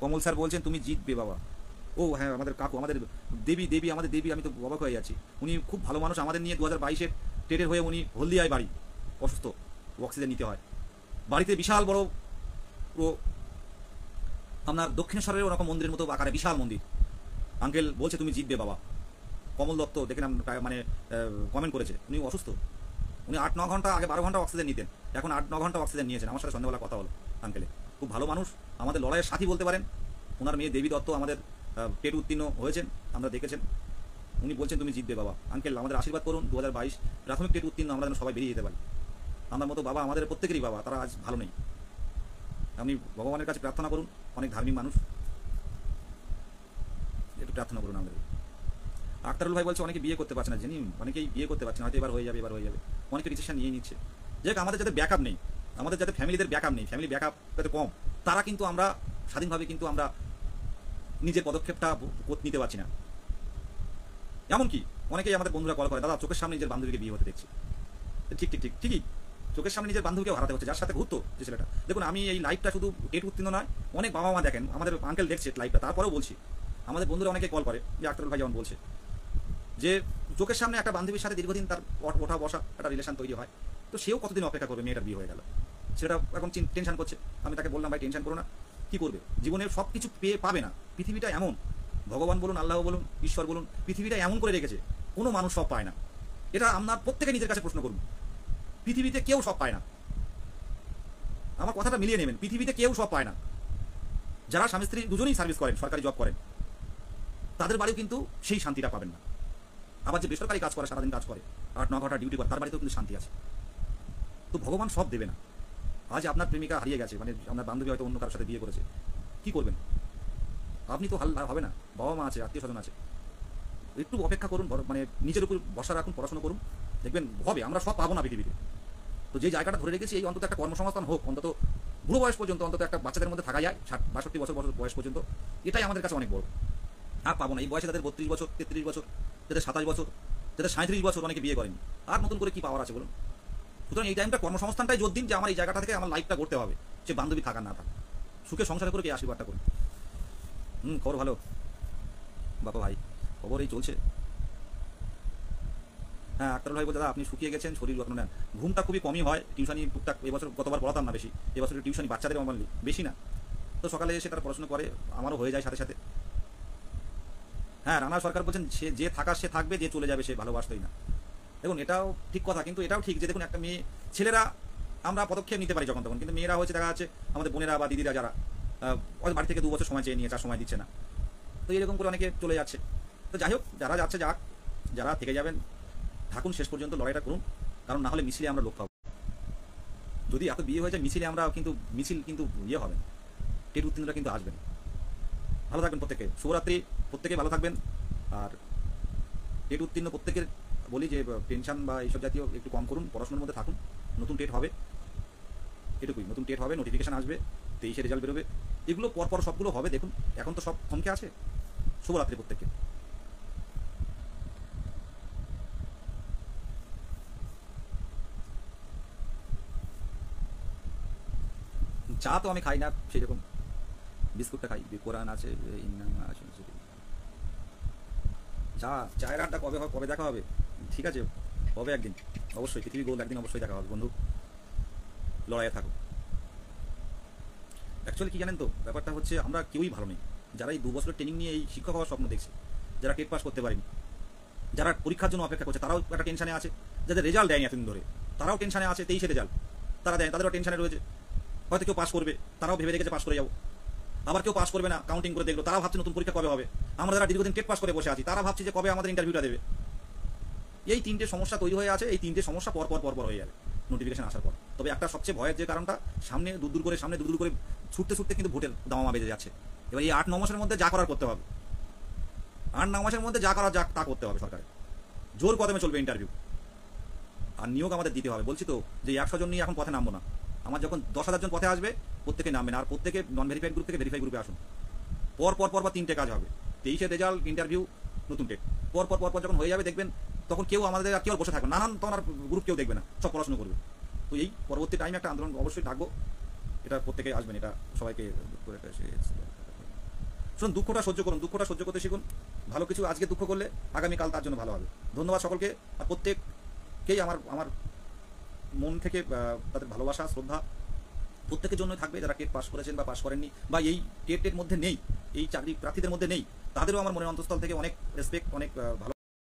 কমল স্যার বলছেন তুমি জিতবে বাবা। ও হ্যাঁ, আমাদের কাকু, আমাদের দেবী, আমাদের দেবী। আমি তো অবাক হয়ে যাচ্ছি, উনি খুব ভালো মানুষ। আমাদের নিয়ে 2022-এর টেটের হয়ে উনি হলদিয়ায় বাড়ি, অসুস্থ, অক্সিজেন নিতে হয়। বাড়িতে বিশাল বড় পুরো আপনার দক্ষিণেশ্বরের ওরকম মন্দিরের মতো আকারে বিশাল মন্দির। আঙ্কেল বলছে তুমি জিতবে বাবা। কমল দত্ত দেখলাম মানে কমেন্ট করেছে, উনি অসুস্থ, উনি 8-9 ঘন্টা, আগে 12 ঘন্টা অক্সিজেন নিতেন, এখন 8-9 ঘন্টা অক্সিজেন নিয়েছেন। আমার সাথে সন্ধ্যাবেলা কথা হলো, আঙ্কেলে খুব ভালো মানুষ, আমাদের লড়াইয়ের সাথী বলতে পারেন। ওনার মেয়ে দেবী দত্ত আমাদের টেট উত্তীর্ণ হয়েছেন, আমরা দেখেছেন। উনি বলছেন তুমি জিতবে বাবা। আঙ্কেল আমাদের আশীর্বাদ করুন, 2022 প্রাথমিক টেট উত্তীর্ণ আমরা যেন সবাই বেরিয়ে যেতে পারি। আমার মতো বাবা আমাদের প্রত্যেকেরই বাবা, তারা আজ ভালো নেই। আপনি ভগবানের কাছে প্রার্থনা করুন, অনেক ধার্মিক মানুষ, একটু প্রার্থনা করুন আমাদের। আক্তারুল ভাই বলছে অনেকে বিয়ে করতে পারছে না, জেনুইন অনেকেই বিয়ে করতে পারছে না, হয়তো এবার হয়ে যাবে, অনেকে ডিসিশন নিয়ে নিচ্ছে। যে আমাদের যাদের ব্যাকআপ নেই, আমাদের যাদের ফ্যামিলিদের ব্যাকআপ নেই, ফ্যামিলি ব্যাকআপ যাতে কম, তারা কিন্তু আমরা স্বাধীনভাবে কিন্তু আমরা নিজের পদক্ষেপটা নিতে পারছি না। এমনকি অনেকেই আমাদের বন্ধুরা কল করে, দাদা চোখের সামনে নিজের বান্ধবীকে বিয়ে হতে দেখছি। ঠিকই, চোখের সামনে নিজের বান্ধবীকেও হারাতে হচ্ছে, যার সাথে ঘুরতো যে ছেলেটা। দেখুন, আমি এই লাইভটা শুধু টেট উত্তীর্ণ নয়, অনেক বাবা মা দেখেন, আমাদের আঙ্কেল দেখছে লাইভটা, তারপরেও বলছি, আমাদের বন্ধুরা অনেকে কল করে, যে আক্তারুল ভাই যেমন বলছে যে চোখের সামনে একটা বান্ধবীর সাথে দীর্ঘদিন তার ওঠা বসা একটা রিলেশন তৈরি হয়, তো সেও কতদিন অপেক্ষা করবে, মেয়েটার বিয়ে হয়ে গেল, সেটা এখন টেনশন করছে। আমি তাকে বললাম, ভাই টেনশন করো না, কি করবে, জীবনে সব কিছু পেয়ে পাবে না, পৃথিবীটা এমন, ভগবান বলুন, আল্লাহ বলুন, ঈশ্বর বলুন, পৃথিবীটা এমন করে রেখেছে, কোনো মানুষ সব পায় না। এটা আপনার প্রত্যেকে নিজের কাছে প্রশ্ন করুন, পৃথিবীতে কেউ সব পায় না, আমার কথাটা মিলিয়ে নেবেন, পৃথিবীতে কেউ সব পায় না। যারা স্বামী স্ত্রী দুজনেই সার্ভিস করেন, সরকারি জব করেন, তাদের বাড়িও কিন্তু সেই শান্তিটা পাবেন না। আবার যে বেসরকারি কাজ করে, সারাদিন কাজ করে, 8-9 ঘন্টা ডিউটি করে, তার বাড়িতেও কিন্তু শান্তি আছে। তো ভগবান সব দেবে না। আজ আপনার প্রেমিকা হারিয়ে গেছে, মানে আপনার বান্ধবী হয়তো অন্য কারোর সাথে বিয়ে করেছে, কি করবেন আপনি? তো হাল হবে না, বাবা মা আছে, আত্মীয় স্বজন আছে, একটু অপেক্ষা করুন, মানে নিজের উপর ভরসা রাখুন, পড়াশোনা করুন, দেখবেন হবে। আমরা সব পাবো না পৃথিবীতে, তো যে জায়গাটা ধরে রেখেছি, এই অন্তত একটা কর্মসংস্থান হোক, অন্তত বুড়ো বয়স পর্যন্ত, অন্তত একটা বাচ্চাদের মধ্যে থাকা যায় 60-62 বছর বয়স পর্যন্ত, এটাই আমাদের কাছে অনেক বড়। আর পাবো না, এই বয়সে তাদের 32 বছর, 33 বছর, যাদের 27 বছর, যাদের 37 বছর, অনেকে বিয়ে করেনি, আর নতুন করে কি পাওয়ার আছে বলুন? সুতরাং এই টাইমটা কর্মসংস্থানটাই জোর দিন, যে আমার এই জায়গাটা থেকে আমার লাইফটা করতে হবে, সে বান্ধবী থাকা না থাকা, সুখে সংসার করে কে আশীর্বাদটা করুন। খবর ভালো বাবা ভাই, খবর এই চলছে। হ্যাঁ আক্তারুল ভাই বলছে, দাদা আপনি শুকিয়ে গেছেন, শরীর যত্ন নেন, ঘুমটা খুবই কমই হয়, টিউশনি টুকটাক, এবছর গতবার পড়াতাম না বেশি, এবছর টিউশনি বাচ্চাদের আমার বেশি না, তো সকালে এসে তারা পড়াশোনা করে, আমারও হয়ে যায় সাথে সাথে। হ্যাঁ রানা সরকার বলছেন, সে যে থাকার সে থাকবে, যে চলে যাবে সে ভালোবাসতই না। দেখুন এটাও ঠিক কথা, কিন্তু এটাও ঠিক যে দেখুন, একটা মেয়ে, ছেলেরা আমরা পদক্ষেপ নিতে পারি যখন তখন, কিন্তু মেয়েরা হচ্ছে দেখা যাচ্ছে, আমাদের বোনেরা বা দিদিরা যারা বাড়ি থেকে 2 বছর সময় চেয়ে নিয়ে, 4 সময় দিচ্ছে না, তো এরকম করে অনেকে চলে যাচ্ছে। তো যাই হোক, যারা যাচ্ছে যাক, যারা থেকে যাবেন থাকুন, শেষ পর্যন্ত লড়াইটা করুন, কারণ না হলে মিছিলে আমরা লোক পাবো। যদি এত বিয়ে হয়ে যায় মিছিলে, আমরা কিন্তু মিছিল কিন্তু ইয়ে হবে, টেট উত্তীর্ণরা কিন্তু আসবেন। ভালো থাকবেন প্রত্যেকে, শুভরাত্রি, প্রত্যেকে ভালো থাকবেন। আর টেট উত্তীর্ণ প্রত্যেকের বলি যে টেনশন বা এইসব জাতীয় একটু কম করুন, পড়াশোনার মধ্যে থাকুন, নতুন টেট হবে, এটুকুই, নতুন টেট হবে, নোটিফিকেশন আসবে, 23-এ রেজাল্ট বেরোবে, এগুলো পরপর সবগুলো হবে, দেখুন এখন তো সব থমকে আছে। শুভরাত্রি প্রত্যেককে। চা তো আমি খাই না সেরকম, বিস্কুটটা খাই, কোরআন আছে, চা, চায়ের আড্ডা কবে হবে, কবে দেখা হবে? ঠিক আছে, হবে একদিন, অবশ্যই পৃথিবী গোল, একদিন অবশ্যই দেখা হবে বন্ধু, লড়াইয়ে থাকো। অ্যাকচুয়ালি কি জানেন তো, ব্যাপারটা হচ্ছে আমরা কেউই ভালো নেই, যারা এই 2 বছরের ট্রেনিং নিয়ে এই শিক্ষক হওয়ার স্বপ্ন দেখছে, যারা টেট পাস করতে পারেনি, যারা পরীক্ষার জন্য অপেক্ষা করছে, তারাও একটা টেনশনে আছে, যাদের রেজাল্ট দেয়নি এতদিন ধরে তারাও টেনশনে আছে, 23-এ রেজাল্ট তারা দেয়, তাদেরও টেনশনে রয়েছে, হয়তো কেউ পাস করবে, তারাও ভেবে রেখেছে পাস করে যাবো, আবার কেউ পাস করবে না, কাউন্টিং করে দেখলো, তারা ভাবছে নতুন পরীক্ষা কবে হবে। আমরা যারা দীর্ঘদিন টেট পাস করে বসে আছি, তারা ভাবছি যে কবে আমাদের ইন্টারভিউটা দেবে। এই 3টে সমস্যা তৈরি হয়ে আছে, এই 3টে সমস্যা পর হয়ে যাবে নোটিফিকেশন আসার পর। তবে একটা সবচেয়ে ভয়ের যে কারণটা, সামনে দূর করে ছুটতে ছুটতে কিন্তু ভোটের দামামা বেজে যাচ্ছে। এবার এই 8-9 মাসের মধ্যে যা করার করতে হবে, 8-9 মাসের মধ্যে যা করার তা করতে হবে সরকারের, জোর কদমে চলবে ইন্টারভিউ, আর নিয়োগ আমাদের দিতে হবে। বলছি তো যে 100 জন নিয়ে এখন পথে নামবো না, আমার যখন 10,000 জন পথে আসবে, প্রত্যেকে নামবেন, আর প্রত্যেকে নন ভেরিফাইড গ্রুপ থেকে ভেরিফাই গ্রুপে আসুন। পর 3টে কাজ হবে, 23-এ রেজাল্ট, ইন্টারভিউ, নতুন টেট, পর যখন হয়ে যাবে, দেখবেন তখন কেউ আমাদের আর কেউ বসে থাকবে, নানান তখন আর গ্রুপ কেউ দেখবে না, সব পড়াশোনা করবে। তো এই পরবর্তী টাইমে একটা আন্দোলন অবশ্যই থাকবো, এটা প্রত্যেকে আসবেন, এটা সবাইকে শুনুন, দুঃখটা সহ্য করুন, দুঃখটা সহ্য করতে শিখুন, ভালো কিছু আজকে দুঃখ করলে আগামীকাল তার জন্য ভালো হবে। ধন্যবাদ সকলকে, আর প্রত্যেককেই আমার মন থেকে তাদের ভালোবাসা, শ্রদ্ধা প্রত্যেকের জন্য থাকবে, যারা টেট পাস করেছেন বা পাস করেননি, বা এই টেটের মধ্যে নেই, এই চাকরি প্রার্থীদের মধ্যে নেই, তাদেরও আমার মনের অন্তঃস্থল থেকে অনেক রেসপেক্ট, অনেক ভালো।